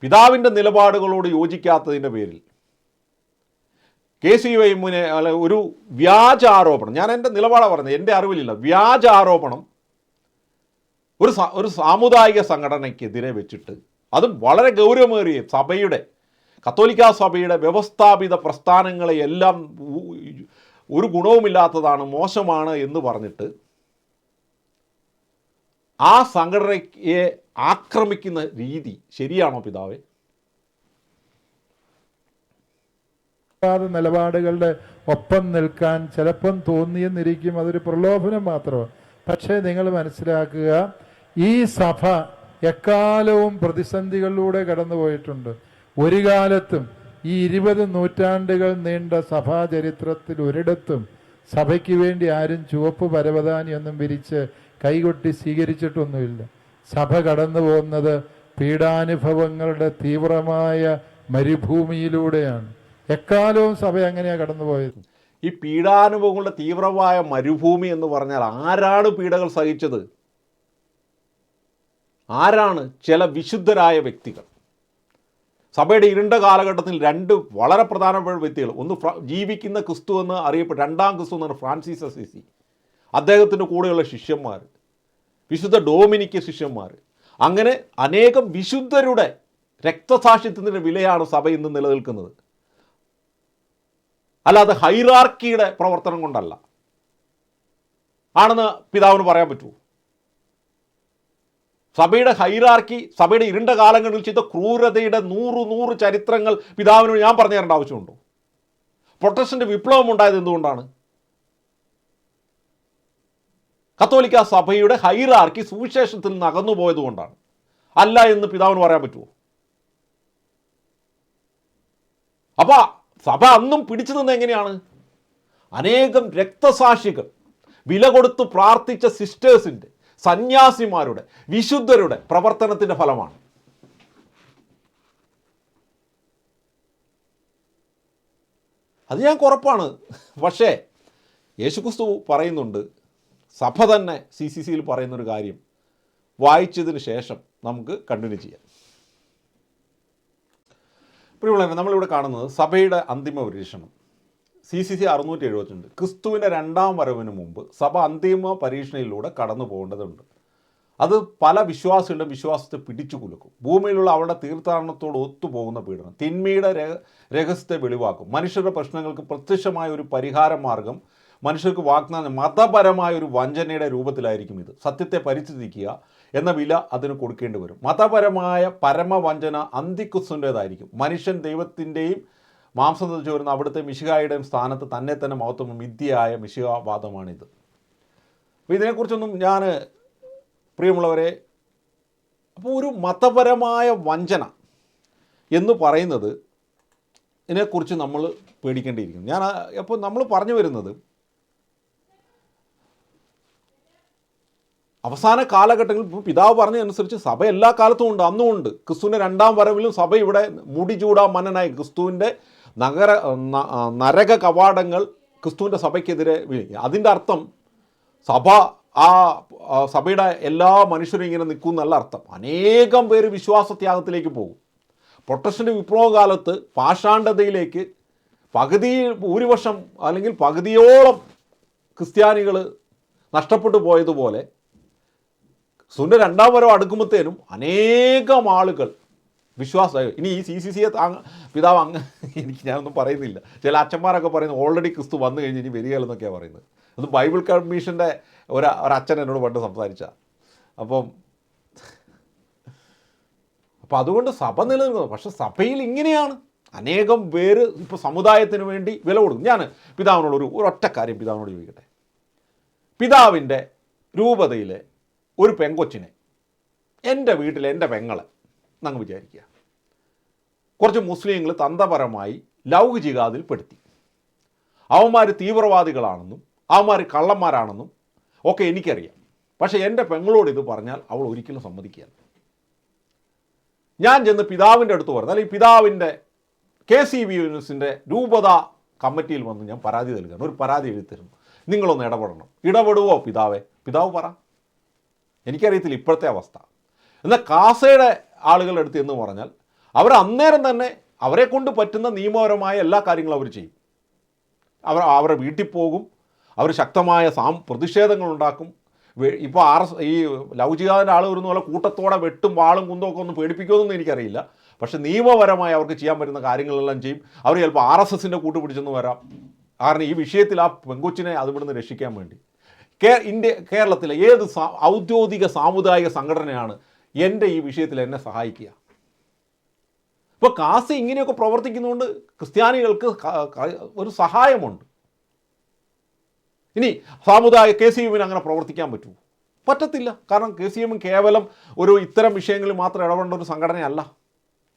പിതാവിൻ്റെ നിലപാടുകളോട് യോജിക്കാത്തതിൻ്റെ പേരിൽ KCYM-നെ അല്ല ഒരു വ്യാജാരോപണം, ഞാൻ എൻ്റെ നിലപാടാണ് പറഞ്ഞത്, എൻ്റെ അറിവിലില്ല, വ്യാജാരോപണം ഒരു സാമുദായിക സംഘടനയ്ക്കെതിരെ വെച്ചിട്ട്, അതും വളരെ ഗൗരവമേറിയ സഭയുടെ, കത്തോലിക്ക സഭയുടെ വ്യവസ്ഥാപിത പ്രസ്ഥാനങ്ങളെയെല്ലാം ഒരു ഗുണവുമില്ലാത്തതാണ്, മോശമാണ് എന്ന് പറഞ്ഞിട്ട് ആ സംഘടനയെ ആക്രമിക്കുന്ന രീതി ശരിയാണോ പിതാവേ? നിലപാടുകളുടെ ഒപ്പം നിൽക്കാൻ ചിലപ്പം തോന്നിയെന്നിരിക്കും, അതൊരു പ്രലോഭനം മാത്രമാണ്. പക്ഷേ നിങ്ങൾ മനസ്സിലാക്കുക, ഈ സഭ എക്കാലവും പ്രതിസന്ധികളിലൂടെ കടന്നുപോയിട്ടുണ്ട്. ഒരു കാലത്തും ഈ 20 നൂറ്റാണ്ടുകൾ നീണ്ട സഭാ ചരിത്രത്തിൽ ഒരിടത്തും സഭയ്ക്ക് വേണ്ടി ആരും ചുവപ്പ് പരവതാനിയൊന്നും വിരിച്ച് കൈകൊട്ടി സ്വീകരിച്ചിട്ടൊന്നുമില്ല. സഭ കടന്നു പോകുന്നത് പീഡാനുഭവങ്ങളുടെ തീവ്രമായ മരുഭൂമിയിലൂടെയാണ്. എക്കാലവും സഭ അങ്ങനെയാണ് കടന്നുപോയത്. ഈ പീഡാനുഭവങ്ങളുടെ തീവ്രമായ മരുഭൂമി എന്ന് പറഞ്ഞാൽ ആരാണ് പീഡകൾ സഹിച്ചത്? ആരാണ്? ചില വിശുദ്ധരായ വ്യക്തികൾ. സഭയുടെ ഇരുണ്ട കാലഘട്ടത്തിൽ 2 വളരെ പ്രധാനപ്പെട്ട വ്യക്തികൾ, ഒന്ന് ജീവിക്കുന്ന ക്രിസ്തു എന്ന് അറിയപ്പെട്ട രണ്ടാം ക്രിസ്തു എന്ന് പറഞ്ഞ ഫ്രാൻസിസ് അസീസി, അദ്ദേഹത്തിൻ്റെ കൂടെയുള്ള ശിഷ്യന്മാർ, വിശുദ്ധ ഡോമിനിക്ക് ശിഷ്യന്മാർ, അങ്ങനെ അനേകം വിശുദ്ധരുടെ രക്തസാക്ഷിത്വത്തിൻ്റെ വിലയാണ് സഭ ഇന്ന് നിലനിൽക്കുന്നത്. അല്ലാതെ ഹൈറാർക്കിയുടെ പ്രവർത്തനം കൊണ്ടല്ല ആണെന്ന് പിതാവിന് പറയാൻ പറ്റുമോ? സഭയുടെ ഹൈറാർക്കി, സഭയുടെ ഇരുണ്ട കാലങ്ങളിൽ ചെയ്ത ക്രൂരതയുടെ 100 ചരിത്രങ്ങൾ പിതാവിന് ഞാൻ പറഞ്ഞു തരേണ്ട ആവശ്യമുണ്ടോ? പ്രൊട്ടസ്റ്റന്റ് വിപ്ലവം ഉണ്ടായത് എന്തുകൊണ്ടാണ്? കത്തോലിക്ക സഭയുടെ ഹൈറാർക്കി സുവിശേഷത്തിൽ നിന്ന് അകന്നു പോയതുകൊണ്ടാണ്. അല്ല എന്ന് പിതാവിന് പറയാൻ പറ്റുമോ? അപ്പോൾ സഭ അന്നും പിടിച്ചു നിന്ന് എങ്ങനെയാണ്? അനേകം രക്തസാക്ഷികൾ, വില കൊടുത്ത് പ്രാർത്ഥിച്ച സിസ്റ്റേഴ്സിൻ്റെ, സന്യാസിമാരുടെ, വിശുദ്ധരുടെ പ്രവർത്തനത്തിൻ്റെ ഫലമാണ്. അത് ഞങ്ങൾക്ക് ഉറപ്പാണ്. പക്ഷേ യേശുക്രിസ്തു പറയുന്നുണ്ട്, സഭ തന്നെ CCCയിൽ പറയുന്നൊരു കാര്യം വായിച്ചതിന് ശേഷം നമുക്ക് കണ്ടിന്യൂ ചെയ്യാം. പ്രിയമുള്ളവരെ, നമ്മളിവിടെ കാണുന്നത് സഭയുടെ അന്തിമ പരീക്ഷണം CCC 672. ക്രിസ്തുവിൻ്റെ 2ാം വരവിന് മുമ്പ് സഭ അന്തിമ പരീക്ഷണയിലൂടെ കടന്നു പോകേണ്ടതുണ്ട്. അത് പല വിശ്വാസികളുടെ വിശ്വാസത്തെ പിടിച്ചു കുലുക്കും. ഭൂമിയിലുള്ള അവരുടെ തീർത്ഥാടനത്തോട് ഒത്തുപോകുന്ന പീഡനം തിന്മയുടെ രഹസ്യത്തെ വെളിവാക്കും. മനുഷ്യരുടെ പ്രശ്നങ്ങൾക്ക് പ്രത്യക്ഷമായ ഒരു പരിഹാര മാർഗം മനുഷ്യർക്ക് വാഗ്ദാനം മതപരമായ ഒരു വഞ്ചനയുടെ രൂപത്തിലായിരിക്കും ഇത്. സത്യത്തെ പരിച്ഛേദിക്കുക എന്ന വില അതിന് കൊടുക്കേണ്ടി വരും. മതപരമായ പരമവഞ്ചന അന്തിക്രിസ്തുവിൻ്റേതായിരിക്കും. മനുഷ്യൻ ദൈവത്തിൻ്റെയും മാംസം ധരിച്ചു വരുന്ന അവിടുത്തെ മിശിഹായുടെയും സ്ഥാനത്ത് തന്നെ മഹത്വം മിഥ്യയായ മിശിഹാവാദമാണിത്. അപ്പോൾ ഇതിനെക്കുറിച്ചൊന്നും ഞാൻ, പ്രിയമുള്ളവരെ, അപ്പോൾ ഒരു മതപരമായ വഞ്ചന എന്ന് പറയുന്നത് ഇതിനെക്കുറിച്ച് നമ്മൾ പേടിക്കേണ്ടിയിരിക്കുന്നു. ഞാൻ അപ്പോൾ നമ്മൾ പറഞ്ഞു വരുന്നത്, അവസാന കാലഘട്ടങ്ങളിൽ ഇപ്പോൾ പിതാവ് പറഞ്ഞതനുസരിച്ച് സഭ എല്ലാ കാലത്തും ഉണ്ട്, അന്നും ഉണ്ട്. ക്രിസ്തുവിൻ്റെ രണ്ടാം വരവിലും സഭ ഇവിടെ മുടിചൂടാ മന്നനായി ക്രിസ്തുവിൻ്റെ നരക കവാടങ്ങൾ ക്രിസ്തുവിൻ്റെ സഭയ്ക്കെതിരെ വീഴും. അതിൻ്റെ അർത്ഥം സഭ ആ സഭയുടെ എല്ലാ മനുഷ്യരും ഇങ്ങനെ നിൽക്കും എന്നല്ല അർത്ഥം. അനേകം പേര് വിശ്വാസത്യാഗത്തിലേക്ക് പോകും. പ്രൊട്ടസ്റ്റന്റ് വിപ്ലവ കാലത്ത് പാഷാണ്ഡതയിലേക്ക് ഭൂരിപക്ഷം അല്ലെങ്കിൽ പകുതിയോളം ക്രിസ്ത്യാനികൾ നഷ്ടപ്പെട്ടു പോയതുപോലെ ക്രിസ്തുവിൻ്റെ രണ്ടാം വരവ് അടുക്കുമ്പോഴത്തേനും അനേകം ആളുകൾ വിശ്വാസമായി. ഇനി ഈ CCC പിതാവ് എനിക്ക് ഞാനൊന്നും പറയുന്നില്ല. ചില അച്ഛന്മാരൊക്കെ പറയുന്നത് ഓൾറെഡി ക്രിസ്തു വന്നു കഴിഞ്ഞ് ഇനി വരികയെന്നൊക്കെയാണ് പറയുന്നത്. അത് ബൈബിൾ കമ്മീഷൻ്റെ ഒരച്ഛൻ എന്നോട് പണ്ട് സംസാരിച്ച. അപ്പം അതുകൊണ്ട് സഭ നിലനിൽക്കുന്നത്. പക്ഷെ സഭയിൽ ഇങ്ങനെയാണ് അനേകം പേര് ഇപ്പോൾ സമുദായത്തിന് വേണ്ടി വില കൊടുക്കും. ഞാൻ പിതാവിനോട് ഒരു ഒറ്റ കാര്യം പിതാവിനോട് ചോദിക്കട്ടെ. പിതാവിൻ്റെ രൂപതയിലെ ഒരു പെങ്കൊച്ചിനെ എൻ്റെ വീട്ടിലെ എൻ്റെ പെങ്ങളെ എന്നങ്ങ് വിചാരിക്കുക. കുറച്ച് മുസ്ലിങ്ങൾ തന്ത്രപരമായി ലൗകികാതിൽ പെടുത്തി. അവന്മാർ തീവ്രവാദികളാണെന്നും അവന്മാർ കള്ളന്മാരാണെന്നും ഒക്കെ എനിക്കറിയാം. പക്ഷേ എൻ്റെ പെങ്ങളോട് ഇത് പറഞ്ഞാൽ അവൾ ഒരിക്കലും സമ്മതിക്കുകയില്ല. ഞാൻ ചെന്ന് പിതാവിൻ്റെ അടുത്ത് പറഞ്ഞു, അല്ലെങ്കിൽ പിതാവിൻ്റെ KCB യൂണിവേഴ്സിൻ്റെ രൂപത കമ്മിറ്റിയിൽ വന്ന് ഞാൻ പരാതി നൽകുകയാണ്. ഒരു പരാതി എഴുതി തരുന്നു, നിങ്ങളൊന്ന് ഇടപെടണം. ഇടപെടുവോ പിതാവേ? പിതാവ് പറ, എനിക്കറിയത്തില്ല ഇപ്പോഴത്തെ അവസ്ഥ. എന്നാൽ കാസയുടെ ആളുകളുടെ അടുത്ത് എന്ന് പറഞ്ഞാൽ അവർ അന്നേരം തന്നെ അവരെ കൊണ്ട് പറ്റുന്ന നിയമപരമായ എല്ലാ കാര്യങ്ങളും അവർ ചെയ്യും. അവരുടെ വീട്ടിൽ പോകും, അവർ ശക്തമായ പ്രതിഷേധങ്ങൾ ഉണ്ടാക്കും. ഇപ്പോൾ ഈ ലൗകികാതിൻ്റെ ആൾ വരുന്ന പോലെ കൂട്ടത്തോടെ വെട്ടും വാളും കുന്തമൊക്കെ ഒന്നും പേടിപ്പിക്കുമെന്നൊന്നും എനിക്കറിയില്ല. പക്ഷേ നിയമപരമായി അവർക്ക് ചെയ്യാൻ പറ്റുന്ന കാര്യങ്ങളെല്ലാം ചെയ്യും. അവർ ചിലപ്പോൾ RSSൻ്റെ കൂട്ടുപിടിച്ചെന്ന് വരാം. കാരണം ഈ വിഷയത്തിൽ ആ പെങ്കൊച്ചിനെ അതിവിടുന്ന് രക്ഷിക്കാൻ വേണ്ടി. കേരളത്തിലെ ഏത് ഔദ്യോഗിക സാമുദായിക സംഘടനയാണ് എൻ്റെ ഈ വിഷയത്തിൽ എന്നെ സഹായിക്കുക? ഇപ്പോൾ കാസി ഇങ്ങനെയൊക്കെ പ്രവർത്തിക്കുന്നതുകൊണ്ട് ക്രിസ്ത്യാനികൾക്ക് ഒരു സഹായമുണ്ട്. ഇനി സാമുദായിക KCM അങ്ങനെ പ്രവർത്തിക്കാൻ പറ്റുമോ? പറ്റത്തില്ല. കാരണം KCM കേവലം ഒരു ഇത്തരം വിഷയങ്ങളിൽ മാത്രം ഇടപെടേണ്ട ഒരു സംഘടനയല്ല.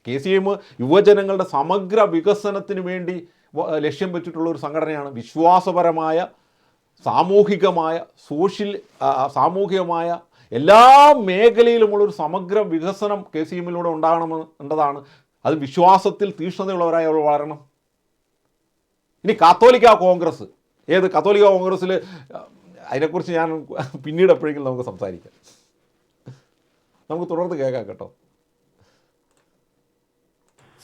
KCM യുവജനങ്ങളുടെ സമഗ്ര വികസനത്തിന് വേണ്ടി ലക്ഷ്യം വെച്ചിട്ടുള്ള ഒരു സംഘടനയാണ്. വിശ്വാസപരമായ, സാമൂഹികമായ, സാമൂഹികമായ എല്ലാ മേഖലയിലുമുള്ളൊരു സമഗ്ര വികസനം KCMലൂടെ ഉണ്ടാകണമെന്നതാണ്. അത് വിശ്വാസത്തിൽ തീക്ഷ്ണതയുള്ളവരായി അവർ വളരണം. ഇനി കത്തോലിക്ക കോൺഗ്രസ്, ഏത് കത്തോലിക്ക കോൺഗ്രസ്സിൽ, അതിനെക്കുറിച്ച് ഞാൻ പിന്നീട് എപ്പോഴെങ്കിലും നമുക്ക് സംസാരിക്കാം. നമുക്ക് തുടർന്ന് കേൾക്കാം കേട്ടോ.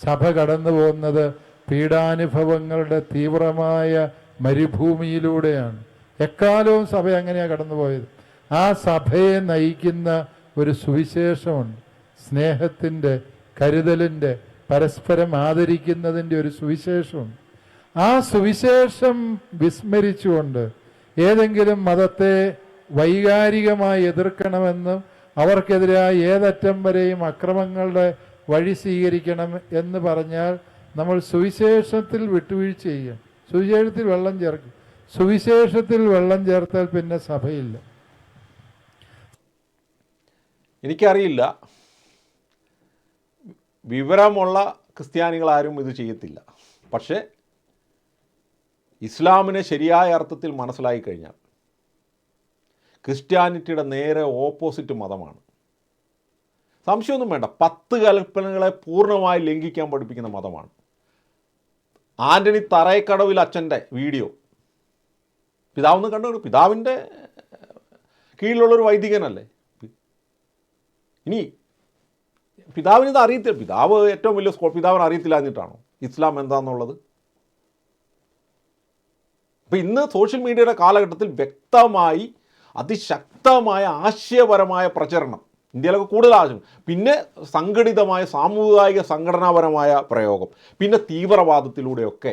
സഭ കടന്നു പോകുന്നത് പീഡാനുഭവങ്ങളുടെ തീവ്രമായ മരുഭൂമിയിലൂടെയാണ്. എക്കാലവും സഭ അങ്ങനെയാണ് കടന്നുപോയത്. ആ സഭയെ നയിക്കുന്ന ഒരു സുവിശേഷമുണ്ട്. സ്നേഹത്തിൻ്റെ, കരുതലിൻ്റെ, പരസ്പരം ആദരിക്കുന്നതിൻ്റെ ഒരു സുവിശേഷമുണ്ട്. ആ സുവിശേഷം വിസ്മരിച്ചുകൊണ്ട് ഏതെങ്കിലും മതത്തെ വൈകാരികമായി എതിർക്കണമെന്നും അവർക്കെതിരായ ഏതറ്റം വരെയും അക്രമങ്ങളുടെ വഴി സ്വീകരിക്കണം എന്ന് പറഞ്ഞാൽ നമ്മൾ സുവിശേഷത്തിൽ വിട്ടുവീഴ്ച ചെയ്യും. സുവിശേഷത്തിൽ വെള്ളം ചേർക്കും. സുവിശേഷത്തിൽ വെള്ളം ചേർത്താൽ പിന്നെ സഭയില്ല. എനിക്കറിയില്ല, വിവരമുള്ള ക്രിസ്ത്യാനികളാരും ഇത് ചെയ്യത്തില്ല. പക്ഷേ ഇസ്ലാമിനെ ശരിയായ അർത്ഥത്തിൽ മനസ്സിലാക്കി കഴിഞ്ഞാൽ ക്രിസ്ത്യാനിറ്റിയുടെ നേരെ ഓപ്പോസിറ്റ് മതമാണ്. സംശയമൊന്നും വേണ്ട. 10 കൽപ്പനകളെ പൂർണ്ണമായി ലംഘിക്കാൻ പഠിപ്പിക്കുന്ന മതമാണ്. ആൻ്റണി തറയക്കടവിൽ അച്ഛൻ്റെ വീഡിയോ പിതാവെന്ന് കണ്ടു. പിതാവിൻ്റെ കീഴിലുള്ളൊരു വൈദികനല്ലേ. ഇനി പിതാവിനിത് അറിയത്തില്ല. പിതാവ് ഏറ്റവും വലിയ പിതാവിന് അറിയത്തില്ല എന്നിട്ടാണോ ഇസ്ലാം എന്താണെന്നുള്ളത്? അപ്പോൾ ഇന്ന് സോഷ്യൽ മീഡിയയുടെ കാലഘട്ടത്തിൽ വ്യക്തമായി അതിശക്തമായ ആശയപരമായ പ്രചരണം ഇന്ത്യയിലൊക്കെ കൂടുതൽ ആവശ്യം, പിന്നെ സംഘടിതമായ സാമുദായിക സംഘടനാപരമായ പ്രയോഗം, പിന്നെ തീവ്രവാദത്തിലൂടെയൊക്കെ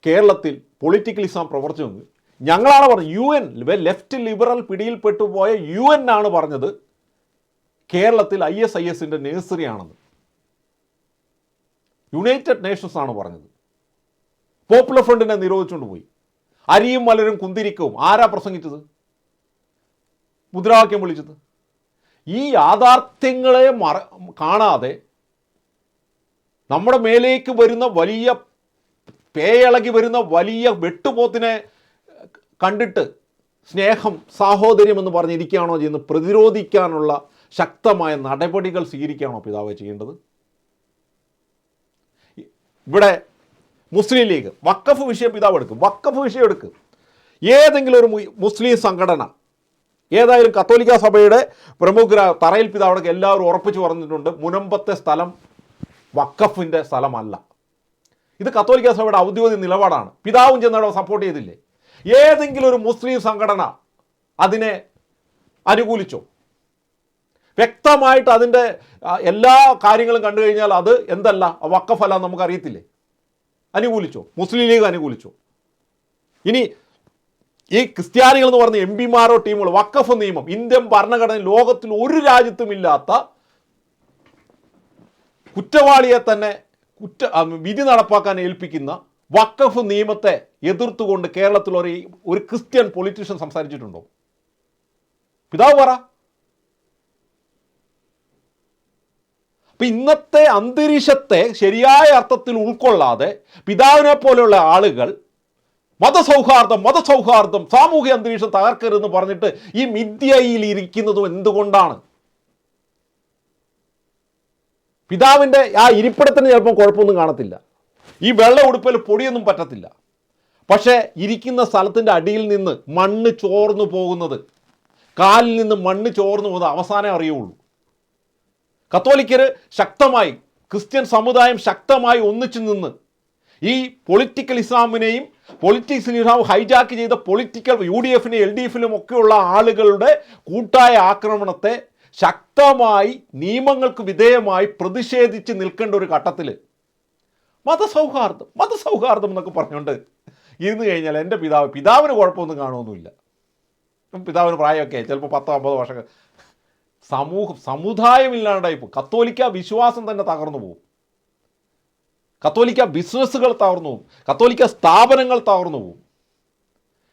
കേരളത്തിൽ പൊളിറ്റിക്കൽ ഇസ്ലാം പ്രവർത്തിച്ചു. ഞങ്ങളാണ് പറഞ്ഞത്, UN ലെഫ്റ്റ് ലിബറൽ പിടിയിൽപ്പെട്ടു പോയ UN ആണ് പറഞ്ഞത് കേരളത്തിൽ ISISൻ്റെ നേഴ്സറി ആണെന്ന്. യുണൈറ്റഡ് നേഷൻസ് ആണ് പറഞ്ഞത്. പോപ്പുലർ ഫ്രണ്ടിനെ നിരോധിച്ചുകൊണ്ട് പോയി. അരിയും മലരും കുന്തിരിക്കവും ആരാ പ്രസംഗിച്ചത്? മുദ്രാവാക്യം വിളിച്ചത്? ഈ യാഥാർത്ഥ്യങ്ങളെ കാണാതെ നമ്മുടെ മേലേക്ക് വരുന്ന പേയളകി വരുന്ന വലിയ വെട്ടുപോത്തിനെ കണ്ടിട്ട് സ്നേഹം സാഹോദര്യം എന്ന് പറഞ്ഞിരിക്കുകയാണോ ചെയ്യുന്നത്? പ്രതിരോധിക്കാനുള്ള ശക്തമായ നടപടികൾ സ്വീകരിക്കുകയാണോ പിതാവ് ചെയ്യേണ്ടത്? ഇവിടെ മുസ്ലിം ലീഗ് വഖഫ് വിഷയം പിതാവ് എടുക്കും, വഖഫ് വിഷയം എടുക്കും. ഏതെങ്കിലും ഒരു മുസ്ലിം സംഘടന, ഏതായാലും കത്തോലിക്ക സഭയുടെ പ്രമുഖ തറയിൽ പിതാവടൊക്കെ എല്ലാവരും ഉറപ്പിച്ച് പറഞ്ഞിട്ടുണ്ട്, മുനമ്പത്തെ സ്ഥലം വഖഫിൻ്റെ സ്ഥലമല്ല. ഇത് കത്തോലിക്ക സഭയുടെ ഔദ്യോഗിക നിലപാടാണ്. പിതാവും ചെന്നവിടെ സപ്പോർട്ട് ചെയ്തില്ലേ? ഏതെങ്കിലും ഒരു മുസ്ലിം സംഘടന അതിനെ അനുകൂലിച്ചോ? വ്യക്തമായിട്ട് അതിൻ്റെ എല്ലാ കാര്യങ്ങളും കണ്ടു കഴിഞ്ഞാൽ അത് എന്തല്ല, വഖഫല്ല നമുക്കറിയത്തില്ലേ? അനുകൂലിച്ചോ? മുസ്ലിം ലീഗ് അനുകൂലിച്ചോ? ഇനി ഈ ക്രിസ്ത്യാനികൾ എന്ന് പറഞ്ഞ എം പിമാരോ ടീമുകളോ വഖഫ് നിയമം ഇന്ത്യൻ ഭരണഘടന ലോകത്തിൽ ഒരു രാജ്യത്തുമില്ലാത്ത കുറ്റവാളിയെ തന്നെ വിധി നടപ്പാക്കാൻ ഏൽപ്പിക്കുന്ന വഖഫ് നിയമത്തെ എതിർത്തുകൊണ്ട് കേരളത്തിൽ ഒരു ക്രിസ്ത്യൻ പൊളിറ്റീഷ്യൻ സംസാരിച്ചിട്ടുണ്ടോ? പിതാവ് പറ. അപ്പം ഇന്നത്തെ അന്തരീക്ഷത്തെ ശരിയായ അർത്ഥത്തിൽ ഉൾക്കൊള്ളാതെ പിതാവിനെ പോലെയുള്ള ആളുകൾ മതസൗഹാർദ്ദം സാമൂഹ്യ അന്തരീക്ഷം തകർക്കരുതെന്ന് പറഞ്ഞിട്ട് ഈ മിഥ്യയിൽ ഇരിക്കുന്നതും എന്തുകൊണ്ടാണ്? പിതാവിൻ്റെ ആ ഇരിപ്പിടത്തിന് ചിലപ്പോൾ കുഴപ്പമൊന്നും കാണത്തില്ല, ഈ വെള്ള ഉടുപ്പിൽ പൊടിയൊന്നും പറ്റത്തില്ല. പക്ഷേ ഇരിക്കുന്ന സ്ഥലത്തിൻ്റെ അടിയിൽ നിന്ന് മണ്ണ് ചോർന്നു പോകുന്നത്, കാലിൽ നിന്ന് മണ്ണ് ചോർന്നു പോകുന്നത് അവസാനം അറിയുള്ളൂ. കത്തോലിക്കർ ശക്തമായി, ക്രിസ്ത്യൻ സമുദായം ശക്തമായി ഒന്നിച്ചു നിന്ന് ഈ പൊളിറ്റിക്കൽ ഇസ്ലാമിനെയും പൊളിറ്റിക്സ് ഇസ്ലാം ഹൈജാക്ക് ചെയ്ത പൊളിറ്റിക്കൽ UDF-നും LDF-നും ഒക്കെയുള്ള ആളുകളുടെ കൂട്ടായ ആക്രമണത്തെ ശക്തമായി നിയമങ്ങൾക്ക് വിധേയമായി പ്രതിഷേധിച്ച് നിൽക്കേണ്ട ഒരു ഘട്ടത്തിൽ മതസൗഹാർദ്ദം എന്നൊക്കെ പറഞ്ഞുകൊണ്ട് ഇരുന്ന് കഴിഞ്ഞാൽ എൻ്റെ പിതാവിന് കുഴപ്പമൊന്നും കാണുമൊന്നുമില്ല. പിതാവിന് പ്രായമൊക്കെ ചിലപ്പോൾ 10-50 വർഷം. സമുദായം ഇല്ലാണ്ടായി പോകും. കത്തോലിക്ക വിശ്വാസം തന്നെ തകർന്നു പോകും. കത്തോലിക്ക ബിസിനസ്സുകൾ തകർന്നു പോകും. കത്തോലിക്ക സ്ഥാപനങ്ങൾ തകർന്നു പോകും.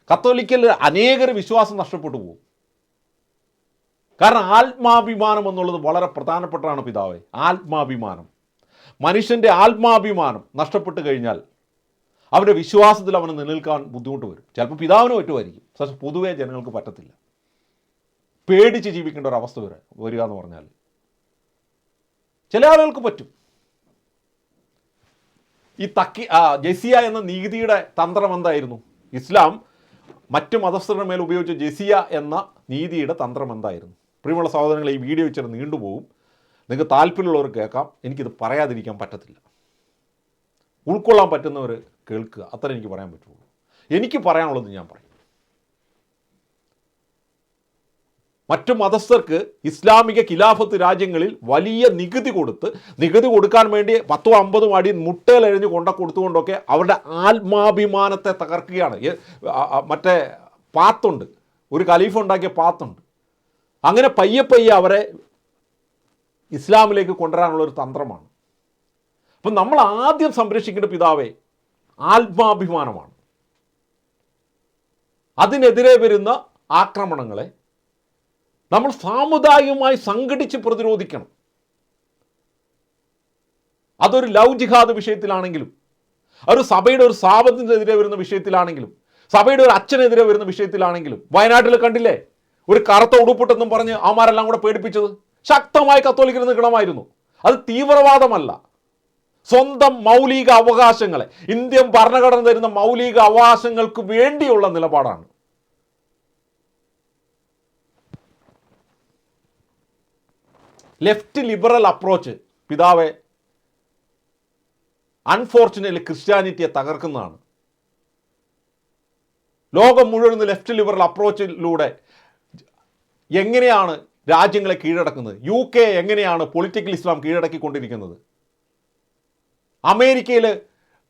കത്തോലിക്കൽ അനേകർ വിശ്വാസം നഷ്ടപ്പെട്ടു പോകും. കാരണം ആത്മാഭിമാനം എന്നുള്ളത് വളരെ പ്രധാനപ്പെട്ടതാണ് പിതാവേ. ആത്മാഭിമാനം, മനുഷ്യൻ്റെ ആത്മാഭിമാനം നഷ്ടപ്പെട്ട് കഴിഞ്ഞാൽ അവരുടെ വിശ്വാസത്തിൽ അവന് നിലനിൽക്കാൻ ബുദ്ധിമുട്ട് വരും. ചിലപ്പോൾ പിതാവിന് പറ്റുമായിരിക്കും, പക്ഷേ പൊതുവേ ജനങ്ങൾക്ക് പറ്റത്തില്ല. പേടിച്ച് ജീവിക്കേണ്ട ഒരു അവസ്ഥ വരിക എന്ന് പറഞ്ഞാൽ ചില ആളുകൾക്ക് പറ്റും. ഈ ജസിയ എന്ന നീതിയുടെ തന്ത്രം എന്തായിരുന്നു? ഇസ്ലാം മറ്റ് മതസ്ഥരുടെ മേൽ ഉപയോഗിച്ച ജസിയ എന്ന നീതിയുടെ തന്ത്രം എന്തായിരുന്നു? പ്രിയമുള്ള സഹോദരങ്ങളെ, ഈ വീഡിയോ ഇച്ചിരി നീണ്ടുപോകും. നിങ്ങൾക്ക് താല്പര്യമുള്ളവർ കേൾക്കാം, എനിക്കിത് പറയാതിരിക്കാൻ പറ്റത്തില്ല. ഉൾക്കൊള്ളാൻ പറ്റുന്നവർ കേൾക്കുക, അത്ര എനിക്ക് പറയാൻ പറ്റുള്ളൂ. എനിക്ക് പറയാനുള്ളത് ഞാൻ പറയും. മറ്റു മതസ്ഥർക്ക് ഇസ്ലാമിക ഖിലാഫത്ത് രാജ്യങ്ങളിൽ വലിയ നികുതി കൊടുക്കാൻ വേണ്ടി 10-50 അടി മുട്ടയിലെഴിഞ്ഞ് കൊടുത്തുകൊണ്ടൊക്കെ അവരുടെ ആത്മാഭിമാനത്തെ തകർക്കുകയാണ്. മറ്റേ പാത്തുണ്ട്, ഒരു ഖലീഫ ഉണ്ടാക്കിയ പാത്തുണ്ട്. അങ്ങനെ പയ്യെ അവരെ ഇസ്ലാമിലേക്ക് കൊണ്ടുവരാനുള്ളൊരു തന്ത്രമാണ്. അപ്പം നമ്മൾ ആദ്യം സംരക്ഷിക്കേണ്ട പിതാവേ ആത്മാഭിമാനമാണ്. അതിനെതിരെ വരുന്ന ആക്രമണങ്ങളെ നമ്മൾ സാമുദായികമായി സംഘടിച്ച് പ്രതിരോധിക്കണം. അതൊരു ലവ് ജിഹാദ് വിഷയത്തിലാണെങ്കിലും, ഒരു സഭയുടെ ഒരു സ്ഥാപനത്തിനെതിരെ വരുന്ന വിഷയത്തിലാണെങ്കിലും, സഭയുടെ ഒരു അച്ഛനെതിരെ വരുന്ന വിഷയത്തിലാണെങ്കിലും. വയനാട്ടിൽ കണ്ടില്ലേ, ഒരു കറുത്ത ഉടുപ്പിട്ടെന്നും പറഞ്ഞ് അവന്മാരെല്ലാം കൂടെ പേടിപ്പിച്ചത്. ശക്തമായി കത്തോലിക്കർ നിൽക്കണമായിരുന്നു. അത് തീവ്രവാദമല്ല, സ്വന്തം മൗലിക അവകാശങ്ങളെ, ഇന്ത്യൻ ഭരണഘടന തരുന്ന മൗലിക അവകാശങ്ങൾക്ക് വേണ്ടിയുള്ള നിലപാടാണ്. ലെഫ്റ്റ് ലിബറൽ അപ്രോച്ച് പിതാവെ അൺഫോർച്ചുനേറ്റ്ലി ക്രിസ്ത്യാനിറ്റിയെ തകർക്കുന്നതാണ്. ലോകം മുഴുവൻ ലെഫ്റ്റ് ലിബറൽ അപ്രോച്ചിലൂടെ എങ്ങനെയാണ് രാജ്യങ്ങളെ കീഴടക്കുന്നത്? UK എങ്ങനെയാണ് പൊളിറ്റിക്കൽ ഇസ്ലാം കീഴടക്കിക്കൊണ്ടിരിക്കുന്നത്? അമേരിക്കയിൽ